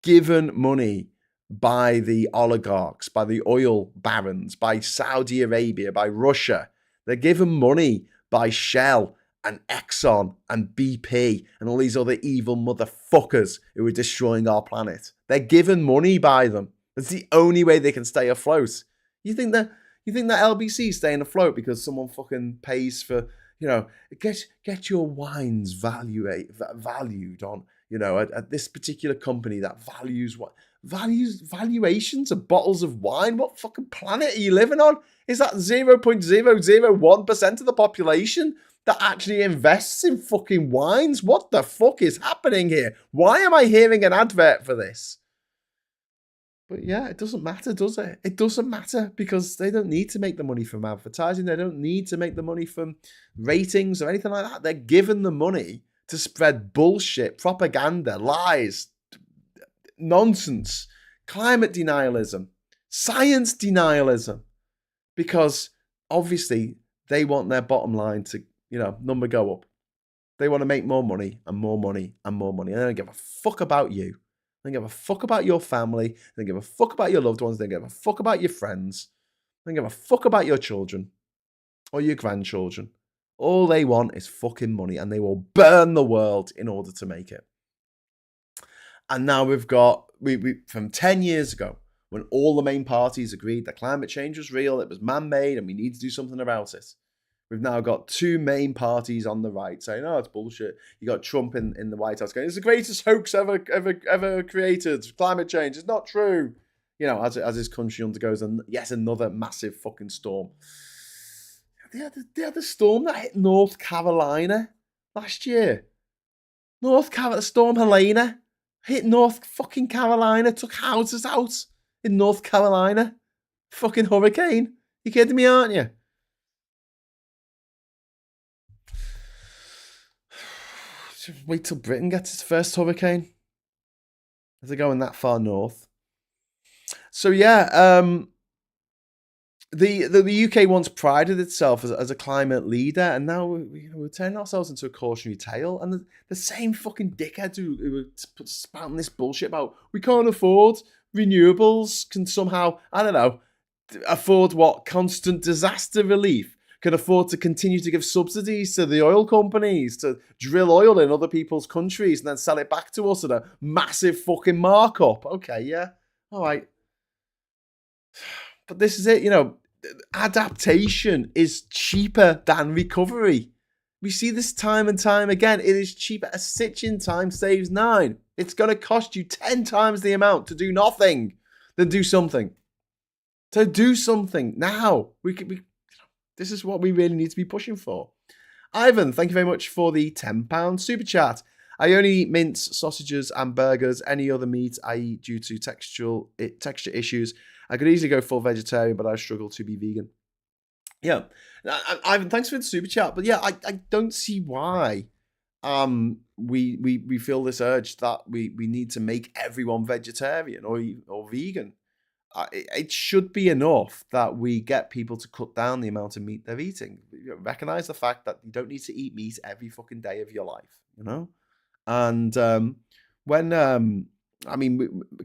given money by the oligarchs, by the oil barons, by Saudi Arabia, by Russia. They're given money by Shell and Exxon and BP and all these other evil motherfuckers who are destroying our planet. They're given money by them. That's the only way they can stay afloat. You think that LBC is staying afloat because someone fucking pays for, get your wines valued on, at this particular company that values valuations of bottles of wine? What fucking planet are you living on? Is that 0.001% of the population that actually invests in fucking wines? What the fuck is happening here? Why am I hearing an advert for this? But yeah, it doesn't matter, does it? It doesn't matter because they don't need to make the money from advertising. They don't need to make the money from ratings or anything like that. They're given the money to spread bullshit, propaganda, lies, nonsense, climate denialism, science denialism, because obviously they want their bottom line to, number go up. They want to make more money and more money and more money. And they don't give a fuck about you. They don't give a fuck about your family. They don't give a fuck about your loved ones. They don't give a fuck about your friends. They don't give a fuck about your children or your grandchildren. All they want is fucking money, and they will burn the world in order to make it. And now we've got, we from 10 years ago, when all the main parties agreed that climate change was real, it was man-made, and we need to do something about it. We've now got two main parties on the right saying, "Oh, it's bullshit." You got Trump in the White House going, "It's the greatest hoax ever created. Climate change is not true." You know, as his country undergoes yet another massive fucking storm. They had the storm that hit North Carolina last year. North Carolina, Storm Helena hit North fucking Carolina, took houses out in North Carolina. Fucking hurricane. You kidding me, aren't you? Wait till Britain gets its first hurricane. If they're going that far north. So yeah, the UK once prided itself as a climate leader, and now we're turning ourselves into a cautionary tale. And the same fucking dickheads who are spouting this bullshit about we can't afford renewables can somehow, I don't know, afford what? Constant disaster relief. Can afford to continue to give subsidies to the oil companies to drill oil in other people's countries and then sell it back to us at a massive fucking markup. Okay, yeah. All right. But this is it, adaptation is cheaper than recovery. We see this time and time again. It is cheaper. A stitch in time saves 9. It's going to cost you 10 times the amount to do nothing than do something. To do something now. This is what we really need to be pushing for. Ivan, thank you very much for the £10 super chat. I only eat mince, sausages, and burgers. Any other meat I eat due to texture issues. I could easily go full vegetarian, but I struggle to be vegan. Yeah, Ivan, thanks for the super chat. But yeah, I don't see why we feel this urge that we need to make everyone vegetarian or vegan. It should be enough that we get people to cut down the amount of meat they're eating. Recognize the fact that you don't need to eat meat every fucking day of your life, And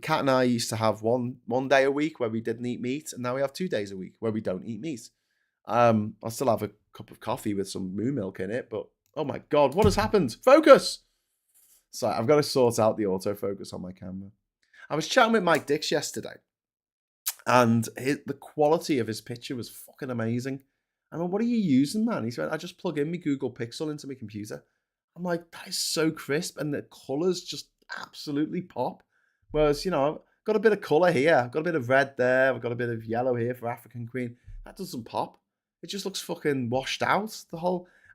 Kat and I used to have one day a week where we didn't eat meat, and now we have 2 days a week where we don't eat meat. I'll still have a cup of coffee with some moo milk in it, but oh my God, what has happened? Focus! So I've got to sort out the autofocus on my camera. I was chatting with Mike Dix yesterday, and the quality of his picture was fucking amazing. I mean, what are you using, man? He said, I just plug in my Google Pixel into my computer. I'm like, that is so crisp, and the colours just absolutely pop. Whereas, I've got a bit of colour here, I've got a bit of red there, I've got a bit of yellow here for African Queen. That doesn't pop. It just looks fucking washed out.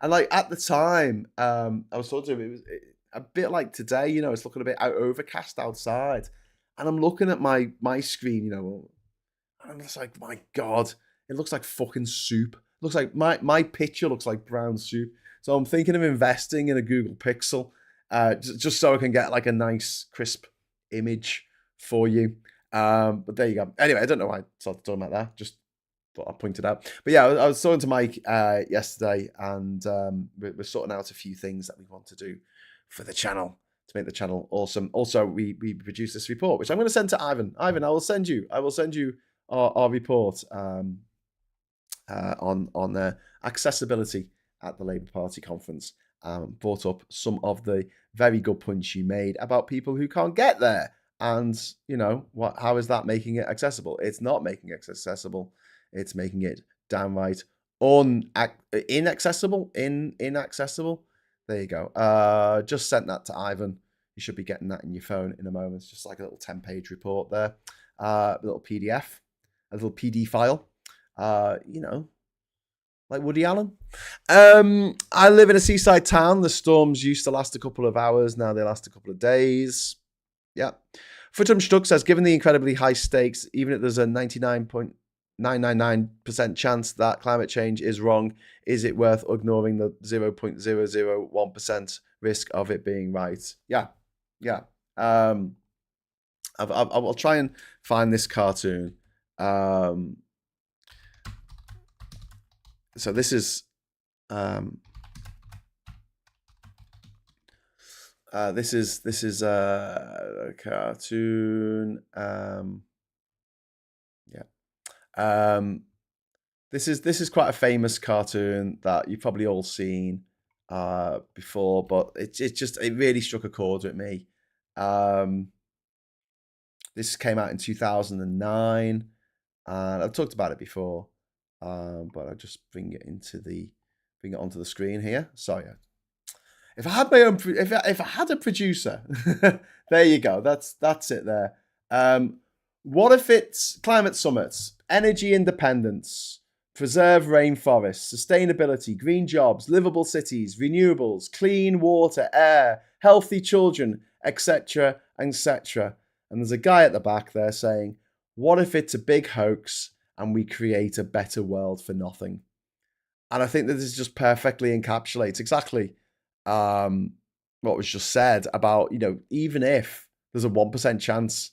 And like at the time, I was talking to him, it was a bit like today. It's looking a bit overcast outside, and I'm looking at my screen, and I'm just like, my God, it looks like fucking soup. It looks like my picture looks like brown soup. So I'm thinking of investing in a Google Pixel, just so I can get like a nice crisp image for you. But there you go. Anyway, I don't know why I started talking about that. Just thought I'd point it out. But yeah, I was talking to Mike yesterday, and we're sorting out a few things that we want to do for the channel to make the channel awesome. Also, we produced this report, which I'm going to send to Ivan. Ivan, I will send you our report on accessibility at the Labour Party conference. Brought up some of the very good points you made about people who can't get there, and how is that making it accessible? It's not making it accessible. It's making it downright inaccessible. Inaccessible. There you go. Just sent that to Ivan. You should be getting that in your phone in a moment. It's just like a little 10-page report there, a little PDF, a little PD file. Like Woody Allen. I live in a seaside town. The storms used to last a couple of hours. Now they last a couple of days. Yeah. Footum Stuck says, given the incredibly high stakes, even if there's a 99.999% chance that climate change is wrong, is it worth ignoring the 0.001% risk of it being right? Yeah. Yeah. I'll try and find this cartoon. So this is a cartoon. This is quite a famous cartoon that you've probably all seen before, but it really struck a chord with me. This came out in 2009, and I've talked about it before, but I'll just bring it onto the screen here. Sorry, if I had my own, if I had a producer, there you go. That's it there. What if it's climate summits, energy independence, preserve rainforests, sustainability, green jobs, livable cities, renewables, clean water, air, healthy children, etc., etc. And there's a guy at the back there saying, what if it's a big hoax and we create a better world for nothing? And I think that this just perfectly encapsulates exactly what was just said about, even if there's a 1% chance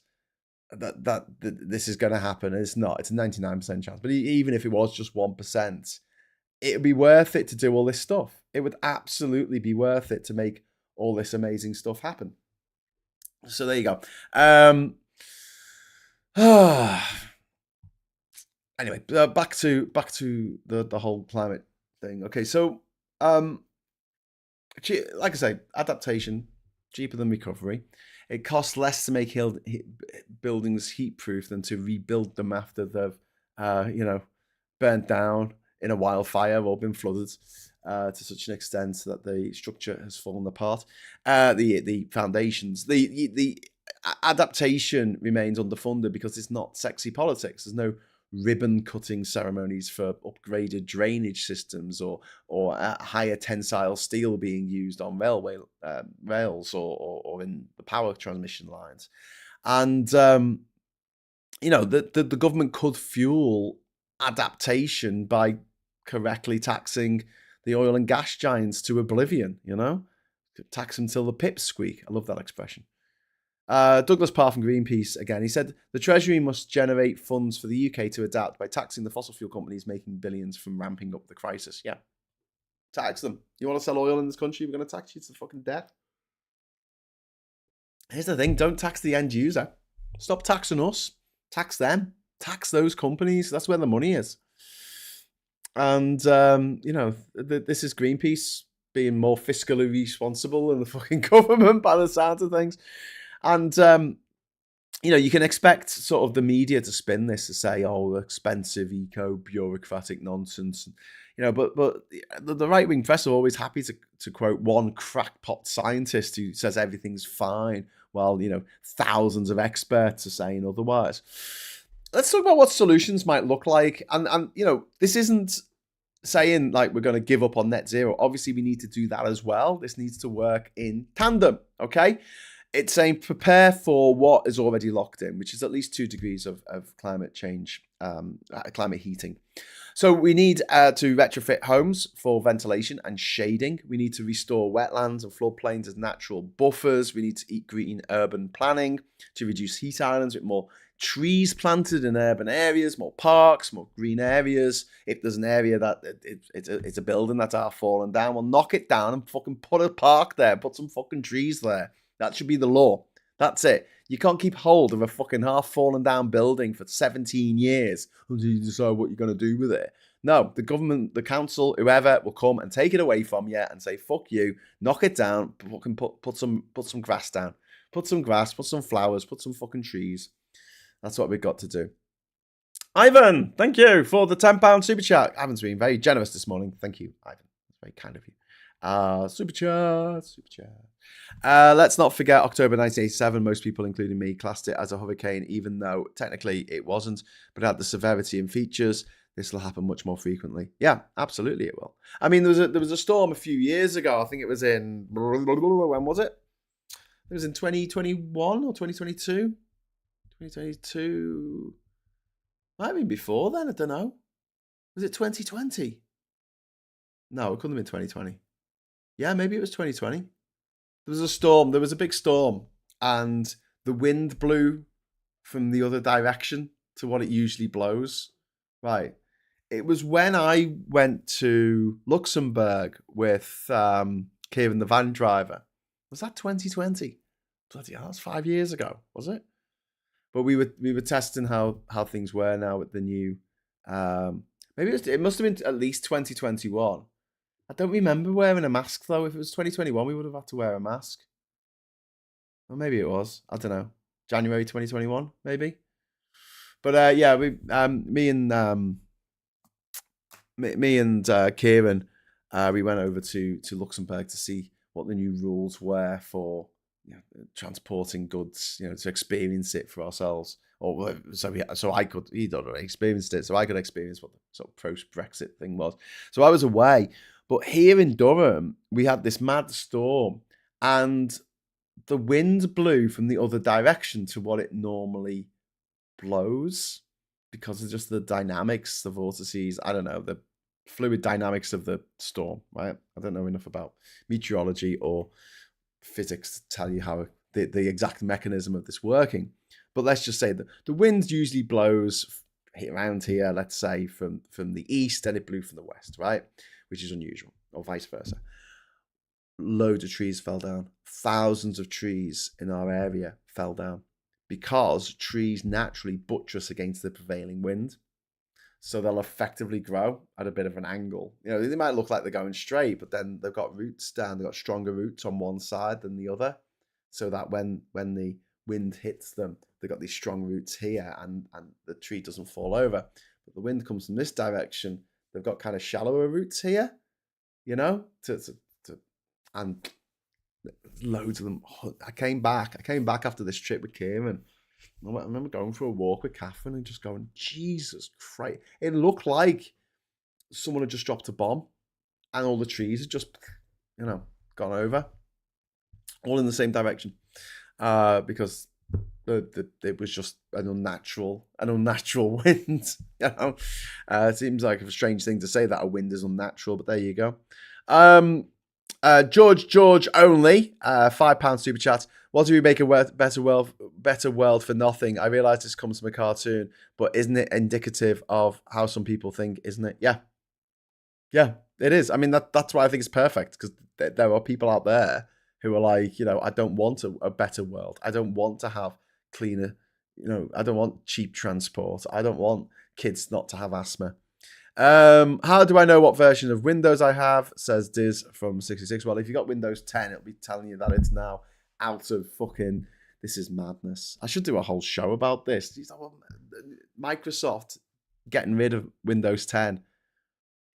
that this is going to happen, it's not. It's a 99% chance. But even if it was just 1%, it would be worth it to do all this stuff. It would absolutely be worth it to make all this amazing stuff happen. So there you go. Anyway, back to the whole climate thing. Okay, so like I say, adaptation cheaper than recovery. It costs less to make buildings heat-proof than to rebuild them after they've, burnt down in a wildfire or been flooded to such an extent that the structure has fallen apart. The foundations, the adaptation remains underfunded because it's not sexy politics. There's no ribbon-cutting ceremonies for upgraded drainage systems or higher tensile steel being used on railway rails or in the power transmission lines. And, the government could fuel adaptation by correctly taxing the oil and gas giants to oblivion, Tax them till the pips squeak. I love that expression. Douglas Parr from Greenpeace, again, he said, the Treasury must generate funds for the UK to adapt by taxing the fossil fuel companies making billions from ramping up the crisis. Yeah. Tax them. You want to sell oil in this country? We're going to tax you to fucking death. Here's the thing. Don't tax the end user. Stop taxing us. Tax them. Tax those companies. That's where the money is. And, this is Greenpeace being more fiscally responsible than the fucking government by the sound of things. And, you can expect sort of the media to spin this to say, oh, expensive, eco-bureaucratic nonsense. But the right-wing press are always happy to quote one crackpot scientist who says everything's fine, while, thousands of experts are saying otherwise. Let's talk about what solutions might look like. And this isn't saying, like, we're going to give up on net zero. Obviously, we need to do that as well. This needs to work in tandem, okay? It's saying prepare for what is already locked in, which is at least 2 degrees of climate change, climate heating. So we need to retrofit homes for ventilation and shading. We need to restore wetlands and floodplains as natural buffers. We need to eat green urban planning to reduce heat islands with more trees planted in urban areas, more parks, more green areas. If there's an area that it's a building that's half fallen down, well, knock it down and fucking put a park there, put some fucking trees there. That should be the law. That's it. You can't keep hold of a fucking half fallen down building for 17 years until you decide what you're going to do with it. No, the government, the council, whoever will come and take it away from you and say, fuck you, knock it down, fucking put some grass down. Put some grass, put some flowers, put some fucking trees. That's what we've got to do. Ivan, thank you for the £10 super chat. Ivan's been very generous this morning. Thank you, Ivan. That's very kind of you. Super chat. Let's not forget October 1987. Most people, including me, classed it as a hurricane, even though technically it wasn't, but it had the severity and features. This will happen much more frequently. Yeah, absolutely it will. I mean, there was a storm a few years ago. I think it was in, when was it? It was in 2021 or 2022. 2022. Might have been before then. I don't know. Was it 2020? No, it couldn't have been 2020. Yeah, maybe it was 2020. There was a storm. There was a big storm, and the wind blew from the other direction to what it usually blows. Right. It was when I went to Luxembourg with Kieran, the van driver. Was that 2020? Bloody hell, that's 5 years ago, was it? But we were testing how things were now with the new. Maybe it must have been at least 2021. I don't remember wearing a mask, though. If it was 2021, we would have had to wear a mask. Or maybe it was. I don't know. January 2021, maybe. But yeah, me and Kieran, we went over to Luxembourg to see what the new rules were for transporting goods, to experience it for ourselves. Or so I could, he'd already experienced it, so I could experience what the sort of post-Brexit thing was. So I was away, but here in Durham, we had this mad storm, and the wind blew from the other direction to what it normally blows because of just the dynamics, the vortices. I don't know, the fluid dynamics of the storm, right? I don't know enough about meteorology or physics to tell you how the exact mechanism of this working. But let's just say that the wind usually blows around here, let's say from the east, and it blew from the west, right? Which is unusual, or vice versa. Loads of trees fell down. Thousands of trees in our area fell down because trees naturally buttress against the prevailing wind. So they'll effectively grow at a bit of an angle. They might look like they're going straight, but then they've got roots down. They've got stronger roots on one side than the other. So that when the wind hits them, they've got these strong roots here and the tree doesn't fall over. But the wind comes from this direction. They've got kind of shallower roots here, and loads of them. I came back after this trip with Kieran. I remember going for a walk with Catherine and just going, Jesus Christ. It looked like someone had just dropped a bomb and all the trees had just, gone over, all in the same direction, because it was just an unnatural wind. It seems like a strange thing to say that a wind is unnatural, but there you go. George only, £5 super chat. What do we make a better world for nothing? I realise this comes from a cartoon, but isn't it indicative of how some people think? Isn't it? Yeah, it is. I mean, that's why I think it's perfect, because there are people out there who are like, I don't want a better world. I don't want to have cleaner. I don't want cheap transport. I don't want kids not to have asthma. How do I know what version of Windows I have? Says Diz from 66. Well, if you got Windows 10, it'll be telling you that it's now out of fucking. This is madness. I should do a whole show about this. Microsoft getting rid of Windows 10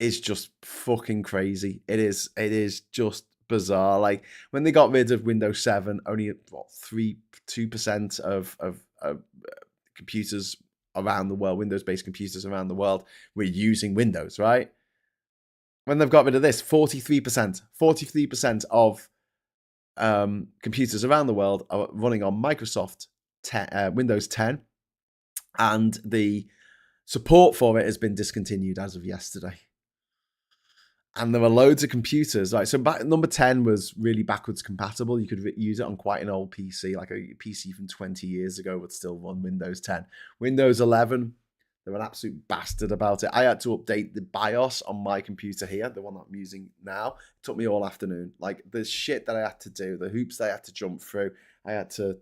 is just fucking crazy. It is just bizarre. Like when they got rid of Windows 7, only 2% of computers around the world, Windows-based computers around the world, were using Windows, right? When they've got rid of this, 43% of computers around the world are running on Microsoft Windows 10, and the support for it has been discontinued as of yesterday. And there were loads of computers. Right, so number 10 was really backwards compatible. You could use it on quite an old PC, like a PC from 20 years ago would still run Windows 10. Windows 11, they were an absolute bastard about it. I had to update the BIOS on my computer here, the one that I'm using now. It took me all afternoon. Like the shit that I had to do, the hoops that I had to jump through. I had to,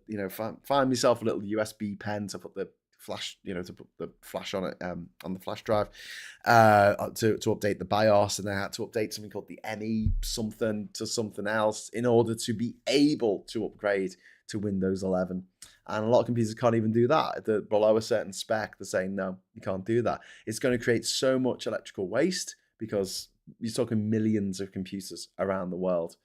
find myself a little USB pen to put the flash, to put the flash on it, on the flash drive, to update the BIOS, and I had to update something called the ME something to something else in order to be able to upgrade to Windows 11. And a lot of computers can't even do that. They're below a certain spec. They're saying, no, you can't do that. It's going to create so much electrical waste because you're talking millions of computers around the world.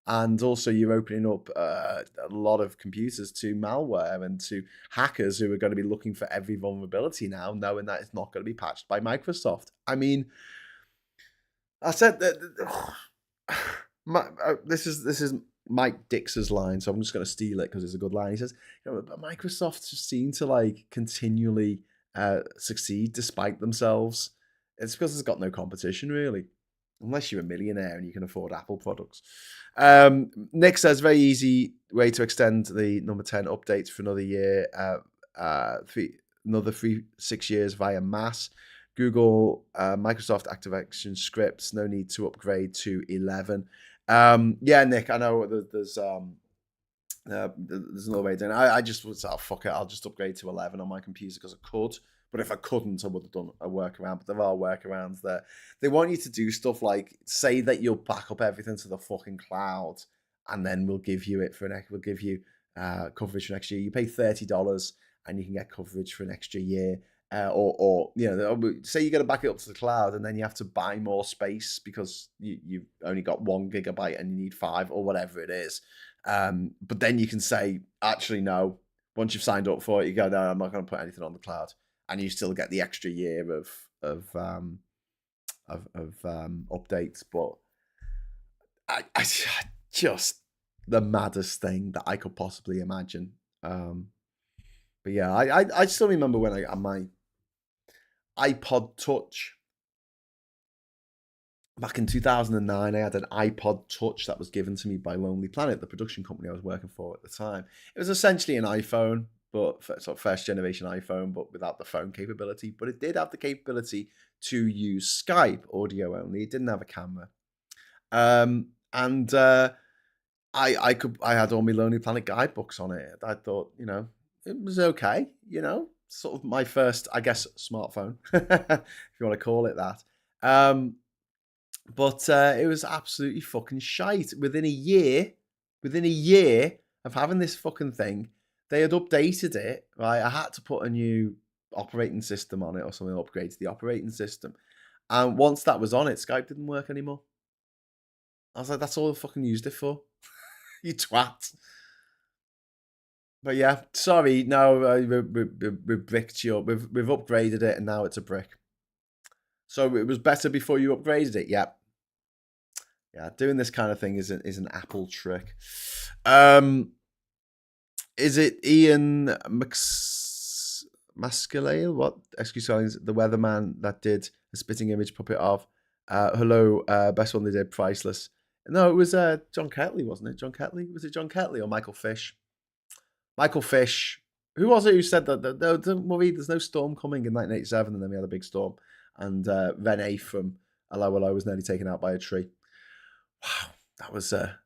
And also you're opening up a lot of computers to malware and to hackers who are going to be looking for every vulnerability now, knowing that it's not going to be patched by Microsoft. I mean, I said that this is Mike Dix's line, so I'm just going to steal it because it's a good line. He says, Microsoft just seem to continually succeed despite themselves. It's because it's got no competition, really. Unless you're a millionaire and you can afford Apple products. Nick says, very easy way to extend the number 10 updates for another year, 6 years via mass. Google, Microsoft Activation scripts, no need to upgrade to 11. Yeah, Nick, I know there's another way doing it. I just was, fuck it, I'll just upgrade to 11 on my computer because I could. But if I couldn't, I would have done a workaround. But there are workarounds there. They want you to do stuff like say that you'll back up everything to the fucking cloud, and then we'll give you it we'll give you coverage for next year. You pay $30 and you can get coverage for an extra year. Or say you're going to back it up to the cloud and then you have to buy more space because you've only got 1 gigabyte and you need 5 or whatever it is. But then you can say, actually, no. Once you've signed up for it, you go, no, I'm not going to put anything on the cloud, and you still get the extra year of updates. But I just the maddest thing that I could possibly imagine. But yeah, I still remember when I had my iPod Touch. Back in 2009, I had an iPod Touch that was given to me by Lonely Planet, the production company I was working for at the time. It was essentially an iPhone, but sort of first generation iPhone, but without the phone capability. But it did have the capability to use Skype audio only. It didn't have a camera. I had all my Lonely Planet guidebooks on it. I thought, it was okay, sort of my first, I guess, smartphone, if you want to call it that. But it was absolutely fucking shite. Within a year of having this fucking thing, they had updated it, right? I had to put a new operating system on it or something, upgrade to the operating system. And once that was on it, Skype didn't work anymore. I was like, that's all I fucking used it for. You twat. But yeah, sorry, no, we've bricked you up. We've upgraded it and now it's a brick. So it was better before you upgraded it. Yeah. Yeah, doing this kind of thing is an Apple trick. Is it Ian Mascalale? What? Excuse me, the weatherman that did a spitting image puppet of hello, best one they did, priceless. No, it was John Ketley, wasn't it? John Ketley? Was it John Ketley or Michael Fish? Michael Fish. Who was it who said that? Don't worry, there's no storm coming in 1987, and then we had a big storm. And Renee from Hello Hello was nearly taken out by a tree. Wow, that was a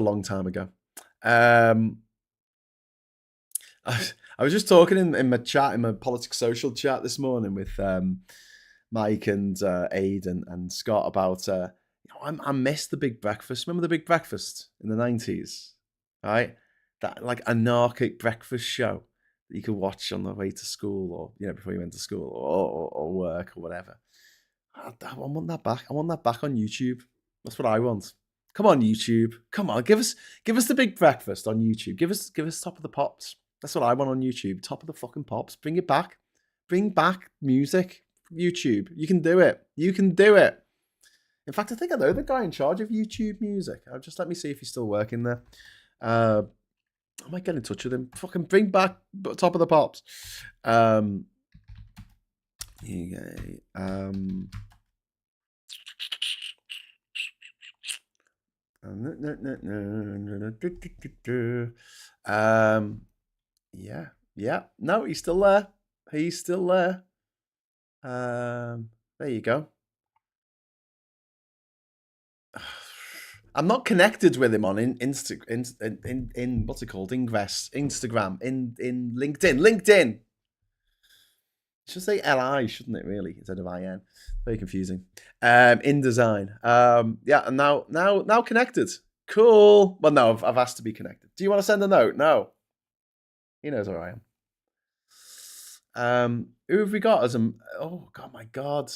long time ago. I was just talking in my chat, in my politics social chat this morning with Mike and Aid and Scott about I miss the Big Breakfast. Remember the Big Breakfast in the 90s, right? That like anarchic breakfast show that you could watch on the way to school or before you went to school or work or whatever. I want that back. I want that back on YouTube. That's what I want. Come on, YouTube. Come on, give us the Big Breakfast on YouTube. Give us Top of the Pops. That's what I want on YouTube. Top of the fucking Pops. Bring it back. Bring back music. YouTube. You can do it. You can do it. In fact, I think I know the guy in charge of YouTube Music. Just let me see if he's still working there. I might get in touch with him. Fucking bring back Top of the Pops. Yeah. No, he's still there. He's still there. There you go. I'm not connected with him on in what's it called? Instagram, in LinkedIn. It should say LI, shouldn't it, really, instead of IN? Very confusing. InDesign. Yeah, and now connected. Cool. Well, no, I've asked to be connected. Do you want to send a note? No. He knows where I am. Who have we got as a... Oh, God, my God.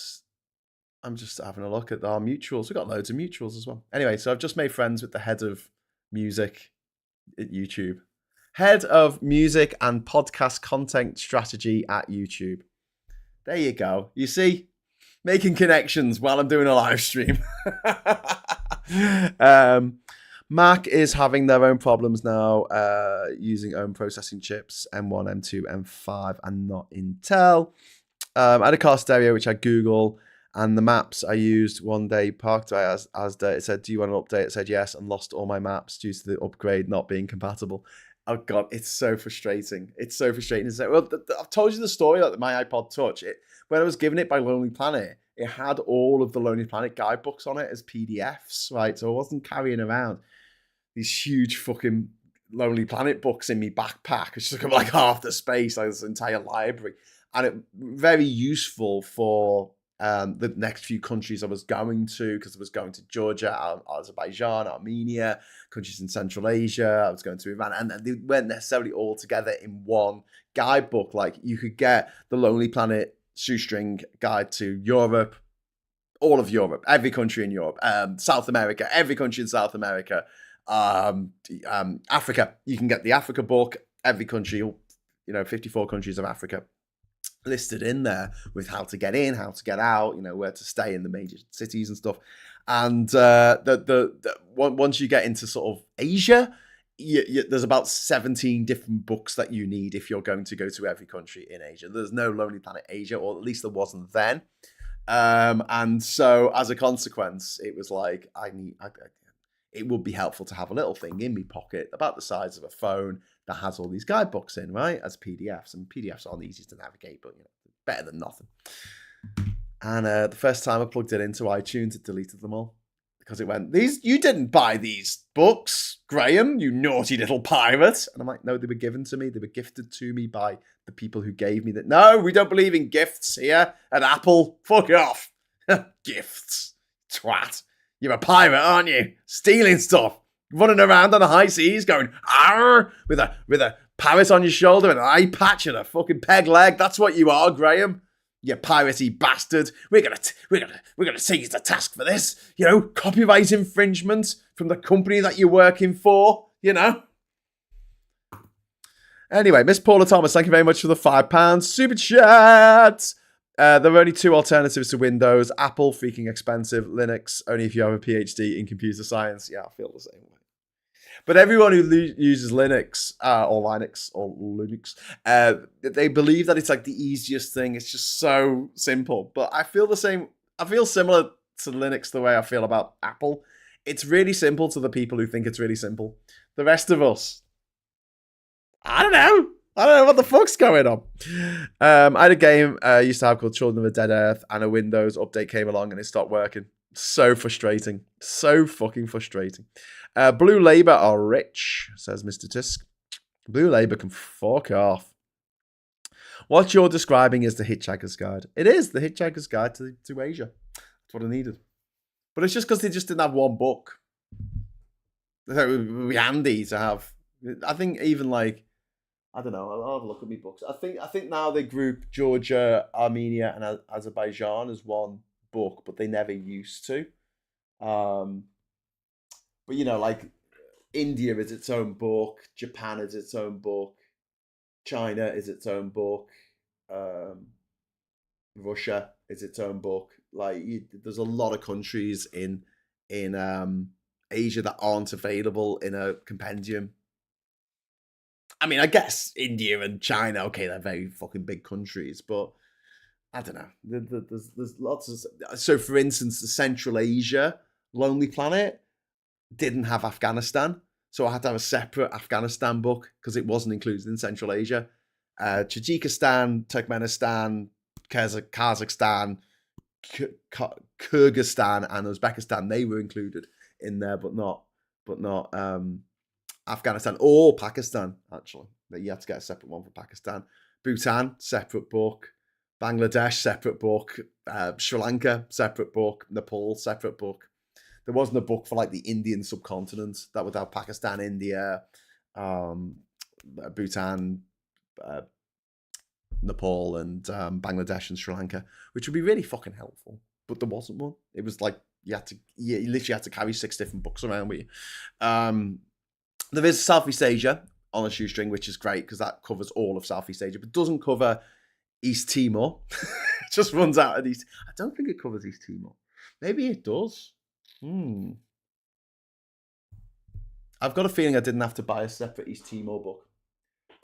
I'm just having a look at our mutuals. We've got loads of mutuals as well. Anyway, so I've just made friends with the head of music at YouTube. Head of music and podcast content strategy at YouTube. There you go. You see? Making connections while I'm doing a live stream. Mac is having their own problems now using own processing chips, M1, M2, M5, and not Intel. I had a car stereo, which I Google, and the maps I used one day parked by Asda. It said, do you want an update? It said yes, and lost all my maps due to the upgrade not being compatible. Oh, God, it's so frustrating. It's so frustrating. It's like, well, I've told you the story about my iPod Touch. When I was given it by Lonely Planet, it had all of the Lonely Planet guidebooks on it as PDFs, right? So I wasn't carrying around these huge fucking Lonely Planet books in my backpack. It's just like half the space, like this entire library. And it very useful for the next few countries I was going to, because I was going to Georgia, Azerbaijan, Armenia, countries in Central Asia. I was going to Iran, and they weren't necessarily all together in one guidebook. Like you could get the Lonely Planet shoestring guide to Europe, all of Europe, every country in Europe, South America, every country in South America, Africa. You can get the Africa book, every country, 54 countries of Africa listed in there with how to get in, how to get out, where to stay in the major cities and stuff. And once you get into sort of Asia, there's about 17 different books that you need if you're going to go to every country in Asia. There's no Lonely Planet Asia, or at least there wasn't then. And so as a consequence, it was like, it would be helpful to have a little thing in my pocket about the size of a phone that has all these guidebooks in, right, as PDFs. And PDFs aren't easy to navigate, but better than nothing. And the first time I plugged it into iTunes, it deleted them all because it went, you didn't buy these books, Graham, you naughty little pirate. And I'm like, no, they were given to me. They were gifted to me by the people who gave me that. No, we don't believe in gifts here at Apple. Fuck off. Gifts. Twat. You're a pirate, aren't you? Stealing stuff. Running around on the high seas going, arr, with a parrot on your shoulder and an eye patch and a fucking peg leg. That's what you are, Graham. You piratey bastard. We're gonna take you to task for this. Copyright infringement from the company that you're working for, Anyway, Miss Paula Thomas, thank you very much for the £5 super chat. There are only two alternatives to Windows. Apple, freaking expensive. Linux, only if you have a PhD in computer science. Yeah, I feel the same way. But everyone who uses Linux or Linux or Linux, they believe that it's like the easiest thing. It's just so simple. But I feel the same. I feel similar to Linux the way I feel about Apple. It's really simple to the people who think it's really simple. The rest of us, I don't know what the fuck's going on. I had a game I used to have called Children of a Dead Earth, and a Windows update came along and it stopped working. So frustrating. So fucking frustrating. Blue Labour are rich, says Mr. Tisk. Blue Labour can fuck off. What you're describing is the Hitchhiker's Guide. It is the Hitchhiker's Guide to Asia. That's what I needed. But it's just because they just didn't have one book. It would be handy to have. I think even like, I don't know, I'll have a look at my books. I think now they group Georgia, Armenia, and Azerbaijan as one book, but they never used to. But like India is its own book, Japan is its own book, China is its own book, Russia is its own book. Like there's a lot of countries in Asia that aren't available in a compendium. I mean, I guess India and China, okay, they're very fucking big countries, but I don't know. There's lots of. So, for instance, the Central Asia Lonely Planet didn't have Afghanistan, so I had to have a separate Afghanistan book because it wasn't included in Central Asia. Tajikistan, Turkmenistan, Kazakhstan, Kyrgyzstan, and Uzbekistan, they were included in there, but not Afghanistan or Pakistan, actually. You had to get a separate one for Pakistan. Bhutan, separate book. Bangladesh, separate book. Sri Lanka, separate book. Nepal, separate book. There wasn't a book for like the Indian subcontinent that would have Pakistan, India, Bhutan, Nepal, and Bangladesh and Sri Lanka, which would be really fucking helpful. But there wasn't one. It was like you literally had to carry 6 different books around with you. There is Southeast Asia on a shoestring, which is great because that covers all of Southeast Asia, but doesn't cover East Timor. It just runs out of East. I don't think it covers East Timor. Maybe it does. I've got a feeling I didn't have to buy a separate East Timor book.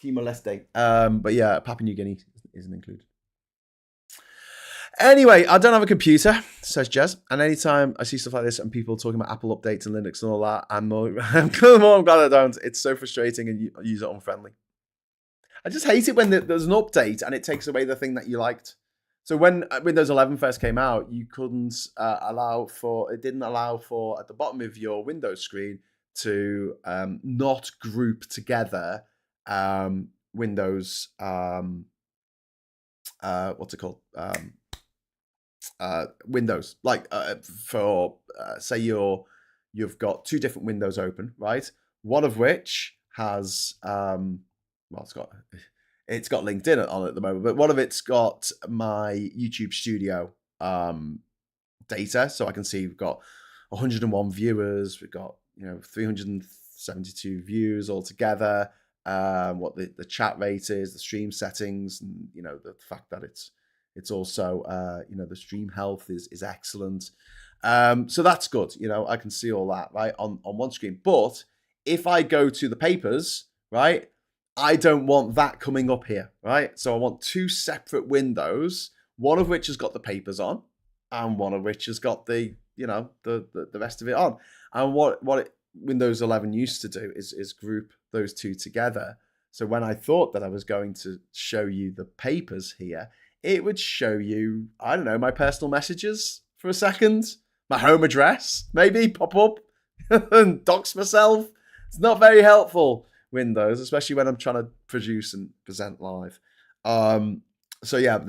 Timor-Leste. But yeah, Papua New Guinea isn't included. Anyway, I don't have a computer, says Jez. And anytime I see stuff like this and people talking about Apple updates and Linux and all that, I'm glad I don't. It's so frustrating and user unfriendly. I just hate it when there's an update and it takes away the thing that you liked. So when Windows 11 first came out, you couldn't it didn't allow for, at the bottom of your Windows screen, to not group together Windows, what's it called? windows. Like for say you've got two different windows open, right? One of which has well, it's got LinkedIn on it at the moment, but one of it's got my YouTube studio data, so I can see we've got 101 viewers, we've got 372 views altogether. What the chat rate is, the stream settings, and the fact that it's also the stream health is excellent. So that's good. I can see all that right on one screen. But if I go to the papers, right, I don't want that coming up here, right? So I want two separate windows, one of which has got the papers on, and one of which has got the rest of it on. And what Windows 11 used to do is group those two together. So when I thought that I was going to show you the papers here, it would show you, I don't know, my personal messages for a second, my home address, maybe pop up and dox myself. It's not very helpful, Windows, especially when I'm trying to produce and present live. So yeah,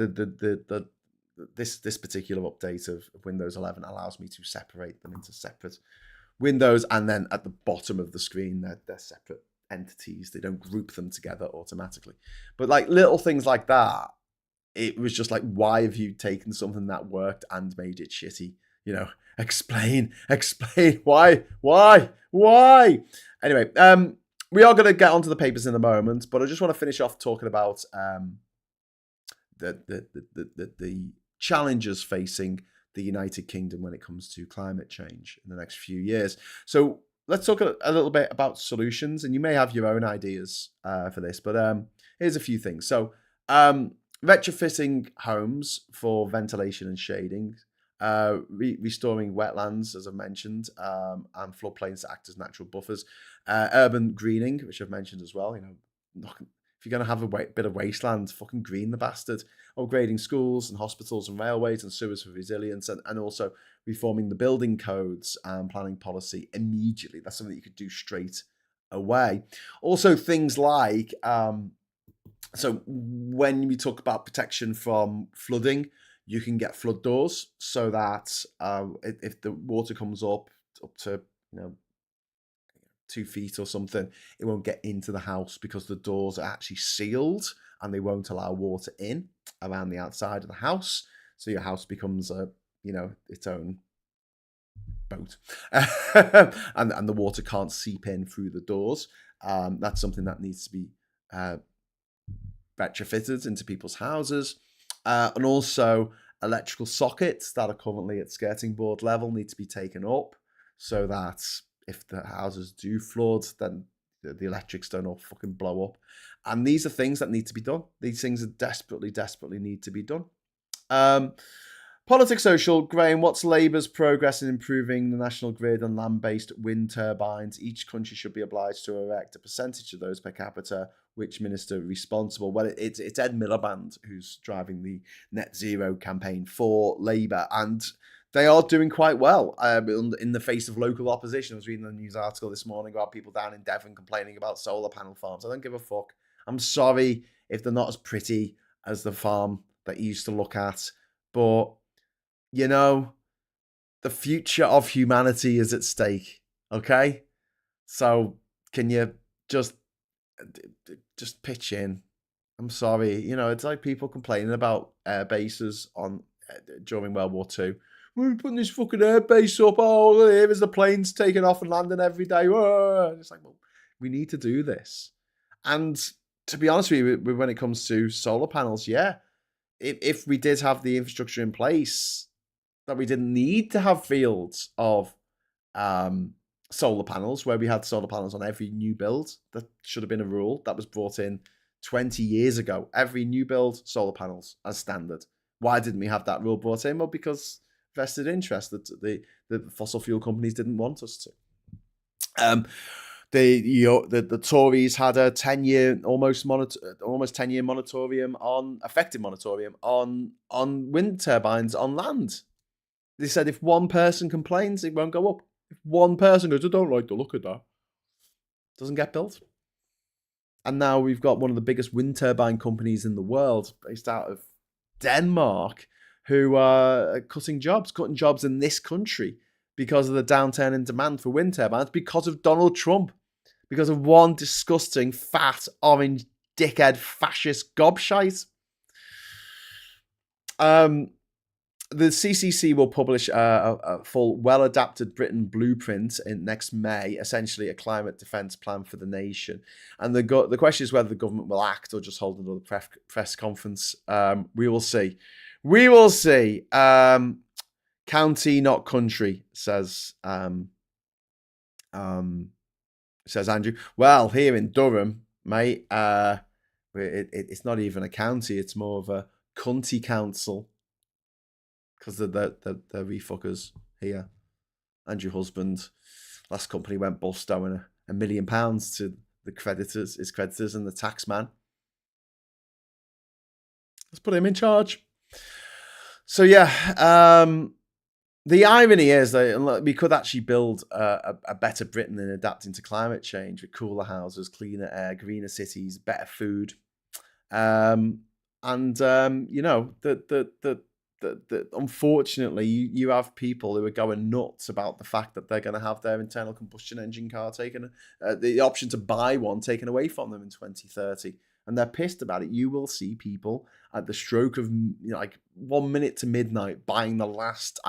this particular update of Windows 11 allows me to separate them into separate windows, and then at the bottom of the screen, they're separate entities. They don't group them together automatically. But like little things like that, it was just like, why have you taken something that worked and made it shitty? Explain why. Anyway, we are going to get onto the papers in a moment, but I just want to finish off talking about the challenges facing the United Kingdom when it comes to climate change in the next few years. So let's talk a little bit about solutions, and you may have your own ideas for this, but here's a few things. So retrofitting homes for ventilation and shading, restoring wetlands, as I've mentioned, and floodplains to act as natural buffers, urban greening, which I've mentioned as well. If you're going to have a bit of wasteland, fucking green the bastard. Upgrading schools and hospitals and railways and sewers for resilience, and also reforming the building codes and planning policy immediately. That's something that you could do straight away. Also, things like, so when we talk about protection from flooding, you can get flood doors so that if the water comes up to 2 feet or something, it won't get into the house because the doors are actually sealed and they won't allow water in around the outside of the house. So your house becomes its own boat, and the water can't seep in through the doors. That's something that needs to be retrofitted into people's houses, and also electrical sockets that are currently at skirting board level need to be taken up so that if the houses do flood, then the electrics don't all fucking blow up. And these are things that need to be done. These things are desperately need to be done. Politics Social, Graham, what's Labour's progress in improving the national grid and land-based wind turbines? Each country should be obliged to erect a percentage of those per capita. Which minister responsible? Well, it's Ed Miliband who's driving the net zero campaign for Labour, and they are doing quite well in the face of local opposition. I was reading a news article this morning about people down in Devon complaining about solar panel farms. I don't give a fuck. I'm sorry if they're not as pretty as the farm that you used to look at, but the future of humanity is at stake. Okay, so can you just pitch in? I'm sorry. It's like people complaining about air bases during World War II. We're putting this fucking air base up. Oh, here is the planes taking off and landing every day. It's like, well, we need to do this. And to be honest with you, when it comes to solar panels, yeah, if we did have the infrastructure in place, that we didn't need to have fields of solar panels, where we had solar panels on every new build. That should have been a rule that was brought in 20 years ago. Every new build, solar panels as standard. Why didn't we have that rule brought in? Well, because vested interest that the fossil fuel companies didn't want us to. The Tories had a 10-year almost 10-year moratorium on effective moratorium on wind turbines on land. They said if one person complains, it won't go up. If one person goes, I don't like the look of that, it doesn't get built. And now we've got one of the biggest wind turbine companies in the world, based out of Denmark, who are cutting jobs in this country because of the downturn in demand for wind turbines, because of Donald Trump, because of one disgusting, fat, orange, dickhead, fascist gobshite. The CCC will publish a full, well-adapted Britain blueprint in next May, essentially a climate defence plan for the nation. And the question is whether the government will act or just hold another press conference. We will see. We will see. County, not country, says Andrew. Well, here in Durham, mate, it's not even a county. It's more of a cunty council. Because the refuckers here. And your husband, last company went bust, owing £1 million to his creditors and the tax man. Let's put him in charge. So yeah, the irony is that we could actually build a better Britain in adapting to climate change with cooler houses, cleaner air, greener cities, better food, and you know that unfortunately you have people who are going nuts about the fact that they're going to have their internal combustion engine car taken, the option to buy one taken away from them in 2030, and they're pissed about it. You will see people at the stroke of like 1 minute to midnight buying the last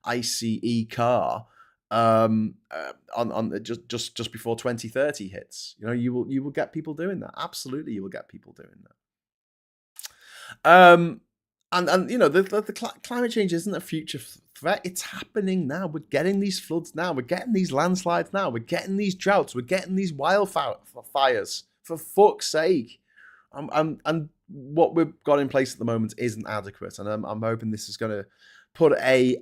ICE car on just before 2030 hits. You know, you will get people doing that. Absolutely, you will get people doing that. And you know, the climate change isn't a future threat. It's happening now. We're getting these floods now. We're getting these landslides now. We're getting these droughts. We're getting these wildfires. For fuck's sake. And what we've got in place at the moment isn't adequate. And I'm hoping this is going to put a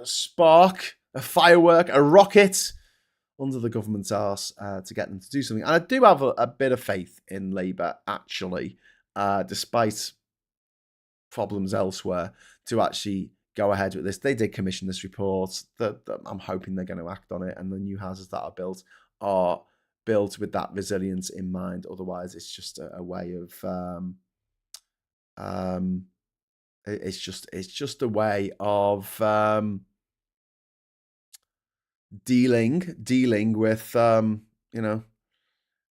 spark, a firework, a rocket under the government's arse to get them to do something. And I do have a bit of faith in Labour, actually, despite problems elsewhere, to actually go ahead with this. They did commission this report. I'm hoping they're going to act on it, and the new houses that are built with that resilience in mind. Otherwise, it's just a way of it's just a way of dealing with you know,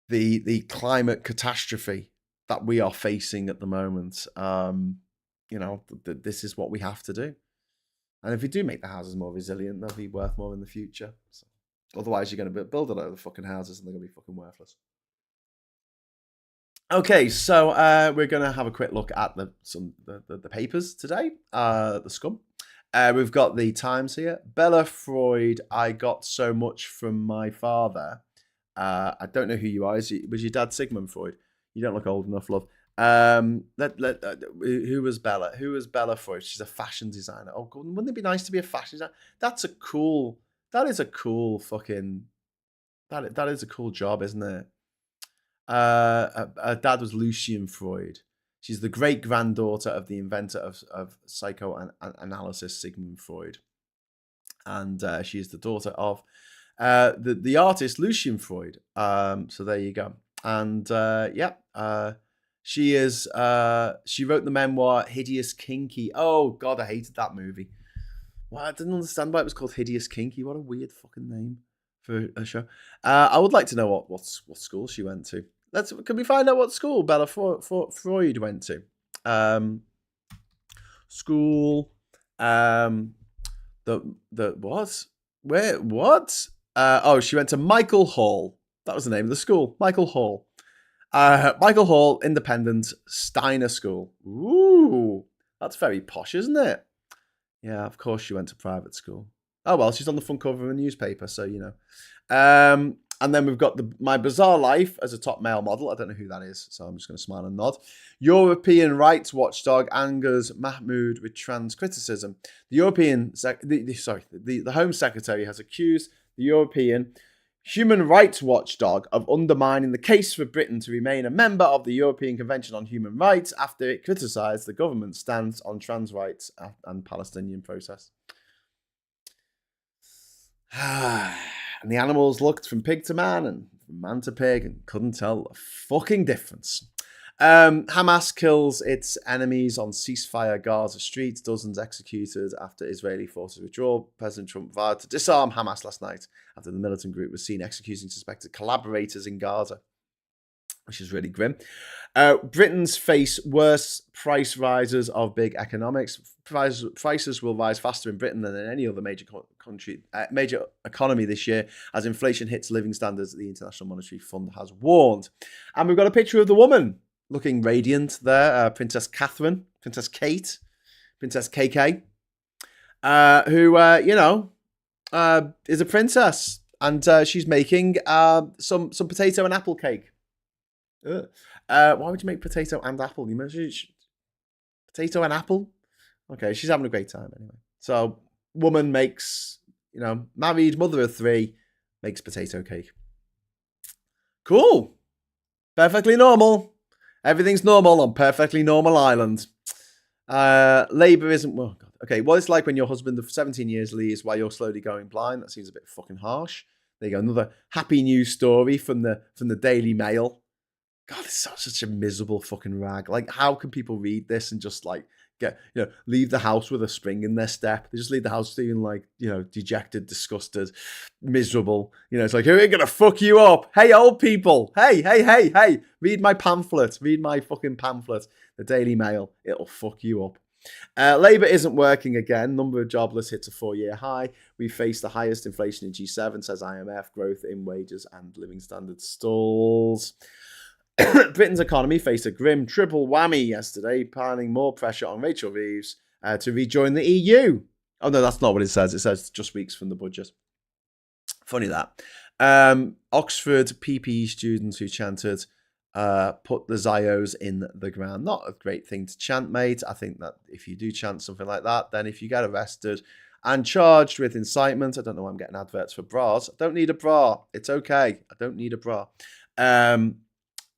the climate catastrophe that we are facing at the moment. You know, this is what we have to do. And if we do make the houses more resilient, they'll be worth more in the future. So, otherwise, you're going to build a load of fucking houses and they're going to be fucking worthless. Okay, so we're going to have a quick look at the papers today, the scum. We've got the Times here. Bella Freud, I got so much from my father. I don't know who you are. Was your dad Sigmund Freud? You don't look old enough, love. Who was Bella? Who was Bella Freud? She's a fashion designer. Oh, God, wouldn't it be nice to be a fashion designer? That is a cool job, isn't it? Her dad was Lucian Freud. She's the great granddaughter of the inventor of psychoanalysis, Sigmund Freud, and she is the daughter of the artist Lucian Freud. So there you go. And she wrote the memoir Hideous Kinky. Oh God, I hated that movie. Well, I didn't understand why it was called Hideous Kinky. What a weird fucking name for a show. I would like to know what school she went to. Can we find out what school Bella Freud went to? School. The what? Where? What? She went to Michael Hall. That was the name of the school. Michael Hall. Michael Hall Independent Steiner School. Ooh, that's very posh, isn't it? Yeah, of course she went to private school. Oh well, she's on the front cover of a newspaper, so you know. And then we've got My Bizarre Life as a top male model. I don't know who that is, so I'm just going to smile and nod. European rights watchdog angers Mahmoud with trans criticism. The Home Secretary has accused the European human rights watchdog of undermining the case for Britain to remain a member of the European Convention on Human Rights after it criticised the government's stance on trans rights and Palestinian process. And the animals looked from pig to man and from man to pig and couldn't tell a fucking difference. Hamas kills its enemies on ceasefire Gaza streets. Dozens executed after Israeli forces withdraw. President Trump vowed to disarm Hamas last night after the militant group was seen executing suspected collaborators in Gaza, which is really grim. Britain's face worse price rises of big economics. Prices will rise faster in Britain than in any other major major economy this year as inflation hits living standards, the International Monetary Fund has warned. And we've got a picture of the woman looking radiant there, Princess Catherine, Princess Kate, Princess KK, who, is a princess. And she's making some potato and apple cake. Why would you make potato and apple? You mentioned potato and apple? Okay, she's having a great time anyway. So, woman makes, married, mother of 3, makes potato cake. Cool. Perfectly normal. Everything's normal on Perfectly Normal Island. Labour isn't... Well, God. Okay, what it's like when your husband of 17 years leaves while you're slowly going blind. That seems a bit fucking harsh. There you go. Another happy news story from the Daily Mail. God, it's such a miserable fucking rag. Like, how can people read this and just, like, leave the house with a spring in their step? They just leave the house feeling like, dejected, disgusted, miserable. It's like, who are going to fuck you up? Hey, old people. Hey. Read my pamphlet. Read my fucking pamphlet. The Daily Mail. It'll fuck you up. Labour isn't working again. Number of jobless hits a 4-year high. We face the highest inflation in G7, says IMF. Growth in wages and living standards stalls. Britain's economy faced a grim triple whammy yesterday, piling more pressure on Rachel Reeves to rejoin the EU. Oh, no, that's not what it says. It says just weeks from the budget. Funny that. Oxford PPE students who chanted, put the Zios in the ground. Not a great thing to chant, mate. I think that if you do chant something like that, then if you get arrested and charged with incitement, I don't know why I'm getting adverts for bras. I don't need a bra. It's okay. I don't need a bra.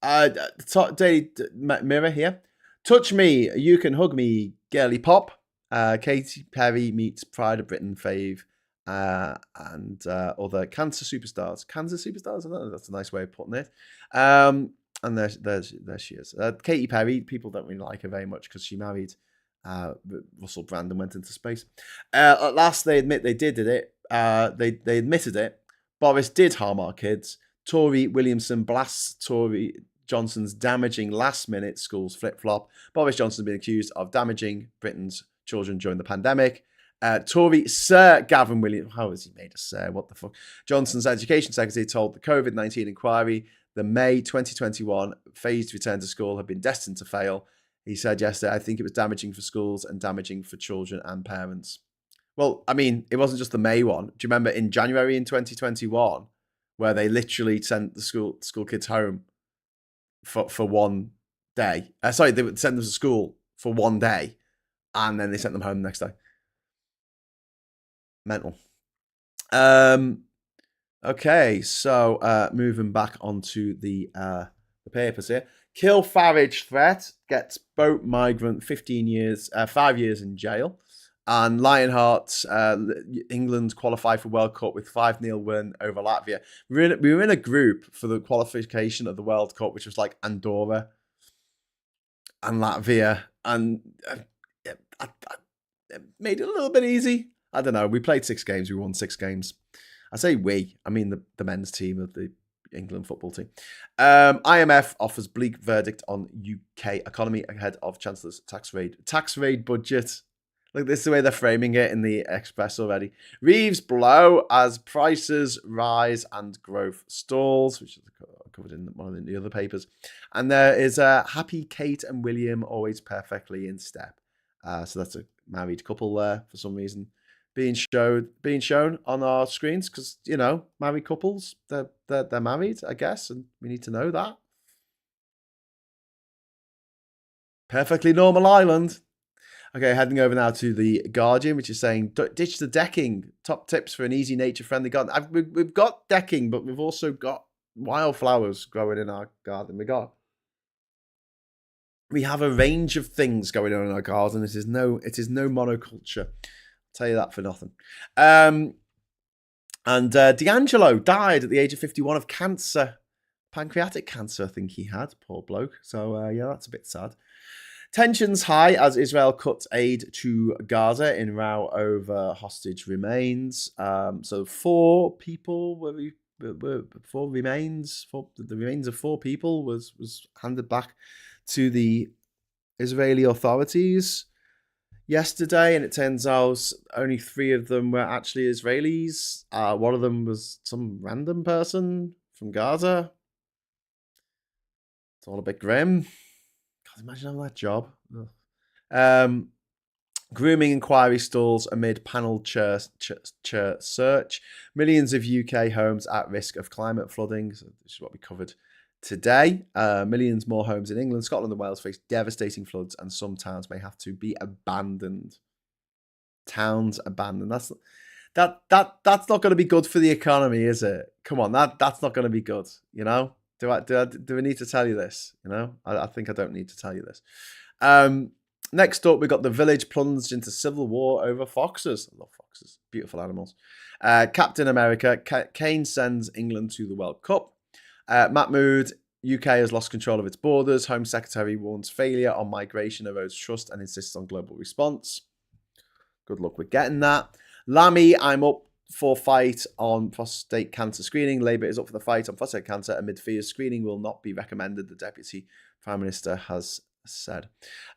Daily Mirror here. Touch me, you can hug me, girly pop. Katy Perry meets Pride of Britain fave and other cancer superstars. Cancer superstars? I don't know. That's a nice way of putting it. And there she is. Katy Perry, people don't really like her very much because she married Russell Brand and went into space. At last, they admit they did it. They admitted it. Boris did harm our kids. Tory Williamson blasts Tory Johnson's damaging last-minute schools flip-flop. Boris Johnson has been accused of damaging Britain's children during the pandemic. Tory Sir Gavin Williams... How has he made a sir? What the fuck? Johnson's education secretary told the COVID-19 inquiry the May 2021 phased return to school had been destined to fail. He said yesterday, I think it was damaging for schools and damaging for children and parents. Well, I mean, it wasn't just the May one. Do you remember in January in 2021 where they literally sent the school kids home for one day? They would send them to school for one day and then they sent them home the next day. Mental. Okay, so moving back onto the papers here. Kill Farage threat gets boat migrant 5 years in jail. And Lionhearts, England qualified for World Cup with 5-0 win over Latvia. We were in a group for the qualification of the World Cup, which was like Andorra and Latvia. And it made it a little bit easy. I don't know. We played 6 games. We won 6 games. I say we. I mean the men's team of the England football team. IMF offers bleak verdict on UK economy ahead of Chancellor's tax raid budget. Look, this is the way they're framing it in the Express already. Reeves blow as prices rise and growth stalls, which is covered in one of the other papers. And there is a happy Kate and William, always perfectly in step. So that's a married couple there for some reason being shown on our screens because married couples they're married, I guess, and we need to know that. Perfectly Normal Island. Okay, heading over now to the Guardian, which is saying, ditch the decking. Top tips for an easy, nature-friendly garden. We've got decking, but we've also got wildflowers growing in our garden. We have a range of things going on in our garden. It is no monoculture. I'll tell you that for nothing. And D'Angelo died at the age of 51 of cancer. pancreatic cancer, I think he had, poor bloke. So, yeah, that's a bit sad. Tensions high as Israel cuts aid to Gaza in row over hostage remains. So 4 people the remains of 4 people was handed back to the Israeli authorities yesterday, and it turns out only 3 of them were actually Israelis. One of them was some random person from Gaza. It's all a bit grim. God, imagine having that job. Grooming inquiry stalls amid panel search. Millions of UK homes at risk of climate flooding. So this is what we covered today. Millions more homes in England, Scotland, and Wales face devastating floods, and some towns may have to be abandoned. Towns abandoned. That's not going to be good for the economy, is it? Come on, that's not going to be good. You know, do I need to tell you this? You know, I think I don't need to tell you this. Next up, we got the village plunged into civil war over foxes. I love foxes, beautiful animals. Captain America, Kane sends England to the World Cup. Mahmoud, UK has lost control of its borders. Home Secretary warns failure on migration erodes trust and insists on global response. Good luck with getting that. Lammy, I'm up for fight on prostate cancer screening. Labour is up for the fight on prostate cancer amid fears screening will not be recommended, the Deputy Prime Minister has said.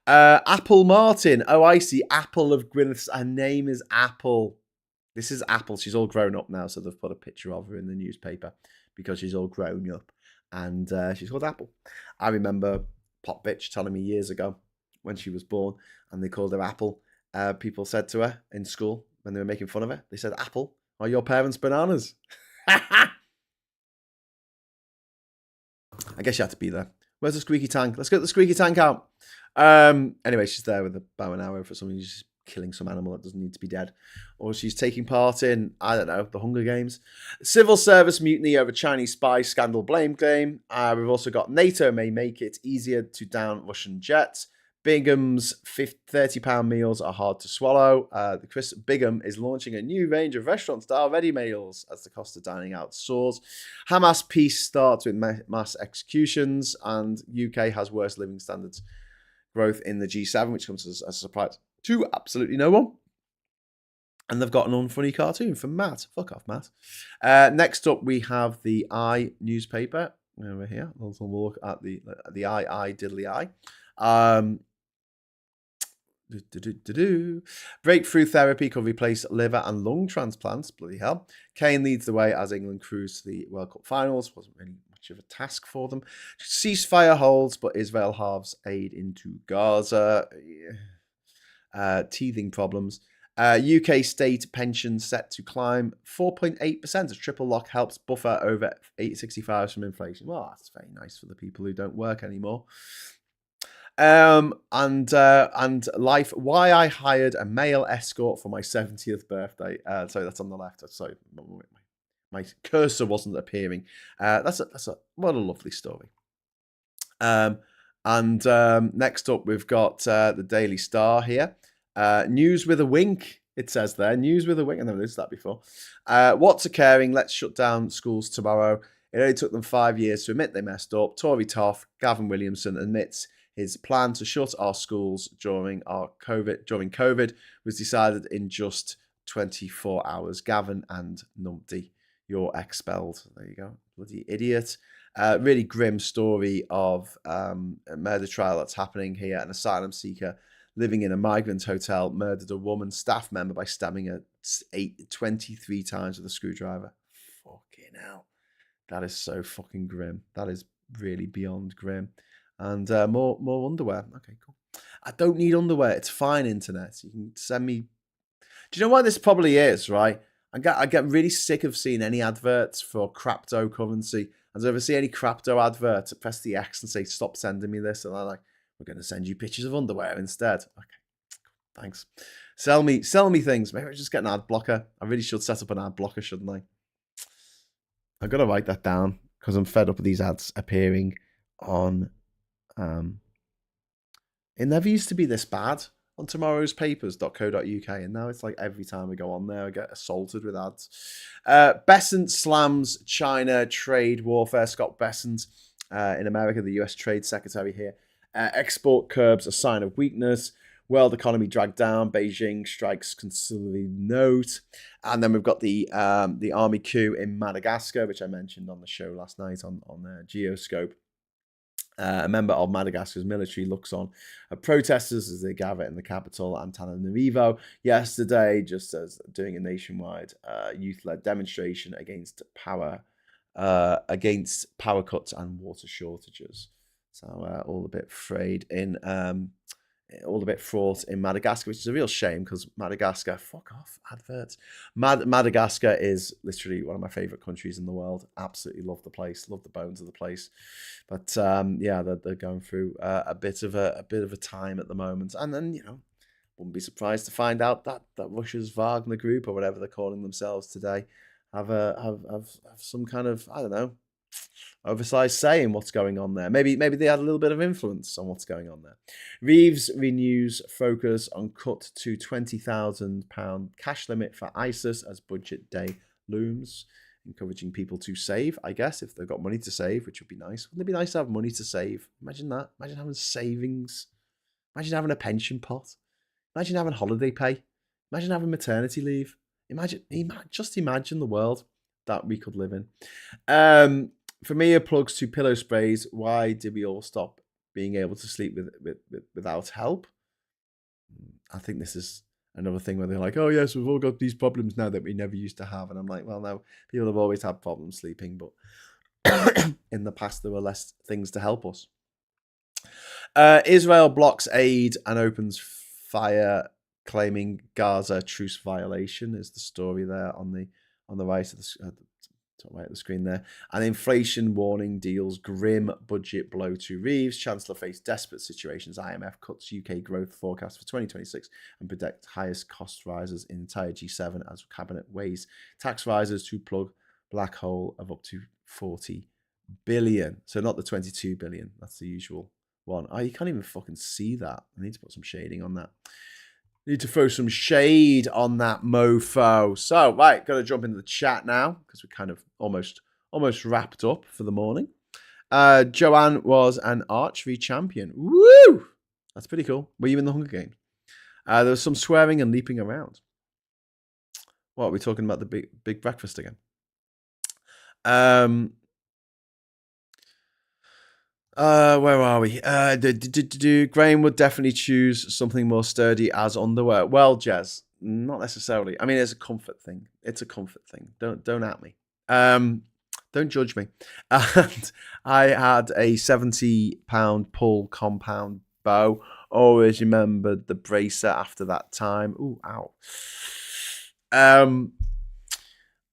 Apple Martin. Oh, I see. Apple of Gwyneth's. Her name is Apple. This is Apple. She's all grown up now, so they've put a picture of her in the newspaper because she's all grown up. And she's called Apple. I remember Pop Bitch telling me years ago when she was born and they called her Apple. People said to her in school when they were making fun of her, they said, Apple, are your parents bananas? I guess you had to be there. Where's the squeaky tank? Let's get the squeaky tank out. Anyway, she's there with a bow and arrow for something. She's killing some animal that doesn't need to be dead. Or she's taking part in, I don't know, the Hunger Games. Civil service mutiny over Chinese spy scandal blame game. We've also got NATO may make it easier to down Russian jets. Bingham's £30 meals are hard to swallow. Chris Bigham is launching a new range of restaurant-style ready meals as the cost of dining out soars. Hamas peace starts with mass executions, and UK has worse living standards growth in the G7, which comes as a surprise to absolutely no one. And they've got an unfunny cartoon from Matt. Fuck off, Matt. Next up, we have the I newspaper over here. We'll look at the I diddly I. Breakthrough therapy could replace liver and lung transplants. Bloody hell. Kane leads the way as England cruise to the World Cup finals. Wasn't really much of a task for them. Ceasefire holds, but Israel halves aid into Gaza. Teething problems. UK state pensions set to climb 4.8% as triple lock helps buffer over 865 from inflation. Well, that's very nice for the people who don't work anymore. And life, why I hired a male escort for my 70th birthday. So that's on the left. Sorry, my cursor wasn't appearing. What a lovely story. Next up, we've got the Daily Star here. News with a wink. It says there, news with a wink. I've never noticed that before. What's occurring? Let's shut down schools tomorrow. It only took them 5 years to admit they messed up. Tory toff, Gavin Williamson admits his plan to shut our schools during COVID was decided in just 24 hours. Gavin and Numpty, you're expelled. There you go. Bloody idiot. Really grim story of a murder trial that's happening here. An asylum seeker living in a migrant hotel murdered a woman staff member by stabbing her 23 times with a screwdriver. Fucking hell. That is so fucking grim. That is really beyond grim. And more underwear. Okay, cool. I don't need underwear. It's fine, internet. You can send me. Do you know what this probably is, right? I get really sick of seeing any adverts for cryptocurrency. As I ever see any crypto advert, press the X and say, stop sending me this. And I'm like, we're going to send you pictures of underwear instead. Okay, thanks. Sell me things. Maybe I just get an ad blocker. I really should set up an ad blocker, shouldn't I? I've got to write that down because I'm fed up with these ads appearing on. It never used to be this bad. on tomorrowspapers.co.uk, and now it's like every time we go on there, I get assaulted with ads. Bessent slams China trade warfare. Scott Bessent in America, the US Trade Secretary here. Export curbs a sign of weakness. World economy dragged down. Beijing strikes conciliatory note. And then we've got the army coup in Madagascar, which I mentioned on the show last night on Geoscope. A member of Madagascar's military looks on at protesters as they gather in the capital, Antananarivo, yesterday, just as doing a nationwide youth-led demonstration against power cuts and water shortages. So all a bit frayed in all a bit fraught in Madagascar, which is a real shame because Madagascar, fuck off, adverts. Madagascar is literally one of my favourite countries in the world. Absolutely love the place, love the bones of the place. But yeah, they're going through a bit of a time at the moment. And then, wouldn't be surprised to find out that Russia's Wagner Group, or whatever they're calling themselves today, have some kind of, I don't know, oversized say in what's going on there. Maybe they had a little bit of influence on what's going on there. Reeves renews focus on cut to £20,000 cash limit for ISIS as budget day looms, encouraging people to save, I guess, if they've got money to save, which would be nice. Wouldn't it be nice to have money to save? Imagine that. Imagine having savings. Imagine having a pension pot. Imagine having holiday pay. Imagine having maternity leave. Just imagine the world that we could live in. For me, it plugs to pillow sprays. Why did we all stop being able to sleep without help? I think this is another thing where they're like, oh, yes, we've all got these problems now that we never used to have. And I'm like, well, no, people have always had problems sleeping, but in the past, there were less things to help us. Israel blocks aid and opens fire, claiming Gaza truce violation is the story there on the right of the top right of the screen there. And inflation warning deals grim budget blow to Reeves. Chancellor faced desperate situations. IMF cuts UK growth forecast for 2026 and predict highest cost rises in entire G7 as cabinet weighs tax rises to plug black hole of up to 40 billion. So not the 22 billion. That's the usual one. Oh, you can't even fucking see that. I need to put some shading on that. Need to throw some shade on that mofo. So, right, got to jump into the chat now because we're kind of almost wrapped up for the morning. Joanne was an archery champion. Woo! That's pretty cool. Were you in the Hunger Games? There was some swearing and leaping around. What, are we talking about the big breakfast again? Where are we? Graham would definitely choose something more sturdy as underwear. Well, Jez, not necessarily. I mean, it's a comfort thing. It's a comfort thing. Don't at me. Don't judge me. And I had a £70 pull compound bow. Always remembered the bracer after that time. Ooh, ow.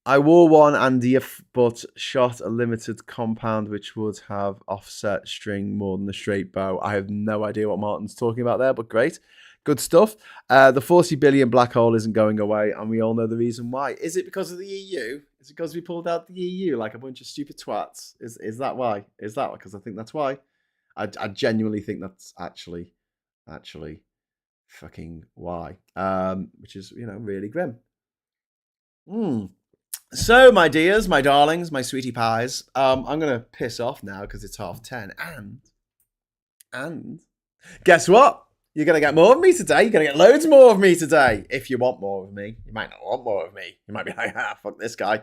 I wore one, Andy, but shot a limited compound, which would have offset string more than the straight bow. I have no idea what Martin's talking about there, but great. Good stuff. The 40 billion black hole isn't going away, and we all know the reason why. Is it because of the EU? Is it because we pulled out the EU like a bunch of stupid twats? Is that why? Is that because I think that's why? I genuinely think that's actually fucking why. Which is, really grim. So, my dears, my darlings, my sweetie pies, I'm going to piss off now because it's 10:30. And guess what? You're going to get more of me today. You're going to get loads more of me today. If you want more of me. You might not want more of me. You might be like, fuck this guy.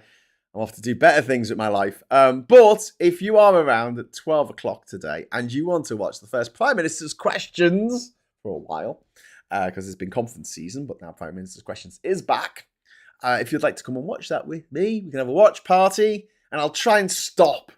I'm off to do better things with my life. But if you are around at 12 o'clock today and you want to watch the first Prime Minister's Questions for a while, because it's been conference season, but now Prime Minister's Questions is back. If you'd like to come and watch that with me, we can have a watch party, and I'll try and stop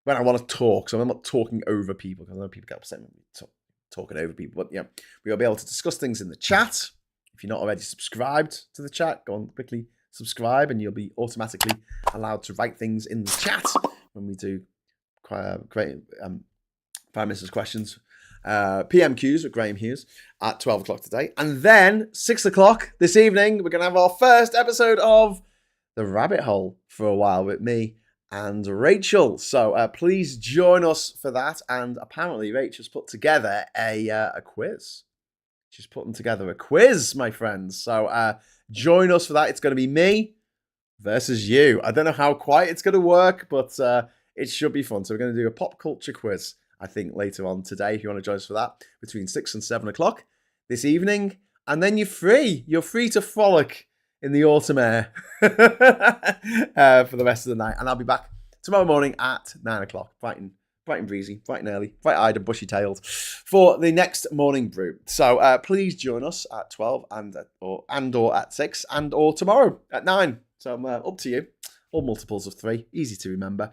when I want to talk, so I'm not talking over people, because I know people get upset when we talking over people. But yeah, we'll be able to discuss things in the chat. If you're not already subscribed to the chat, go on quickly subscribe, and you'll be automatically allowed to write things in the chat when we do great Prime Minister's Questions. PMQs with Graham Hughes at 12 o'clock today. And then 6 o'clock this evening, we're going to have our first episode of The Rabbit Hole for a while with me and Rachel. So please join us for that. And apparently Rachel's put together a quiz. She's putting together a quiz, my friends. So join us for that. It's going to be me versus you. I don't know how quite it's going to work, but it should be fun. So we're going to do a pop culture quiz, I think, later on today, if you want to join us for that, between 6 and 7 o'clock this evening. And then you're free. You're free to frolic in the autumn air for the rest of the night. And I'll be back tomorrow morning at 9 o'clock, bright and breezy, bright and early, bright-eyed and bushy-tailed, for the next morning brew. So please join us at 12 or at 6 and or tomorrow at 9. So up to you. All multiples of 3. Easy to remember.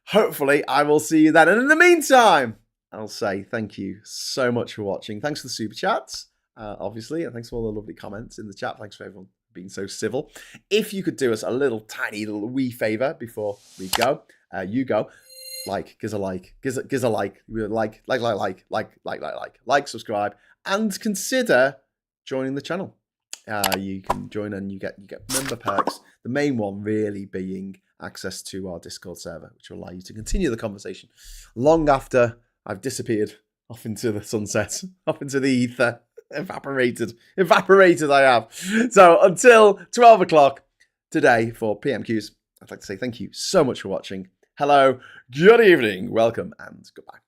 Hopefully, I will see you then. And in the meantime, I'll say thank you so much for watching. Thanks for the super chats, obviously, and thanks for all the lovely comments in the chat. Thanks for everyone being so civil. If you could do us a little tiny little wee favour before we go, you go. Gives a like, subscribe, and consider joining the channel. You can join and you get member perks. The main one really being access to our Discord server, which will allow you to continue the conversation long after I've disappeared off into the sunset, off into the ether, evaporated I have. So until 12 o'clock today for PMQs, I'd like to say thank you so much for watching. Hello, good evening, welcome, and goodbye.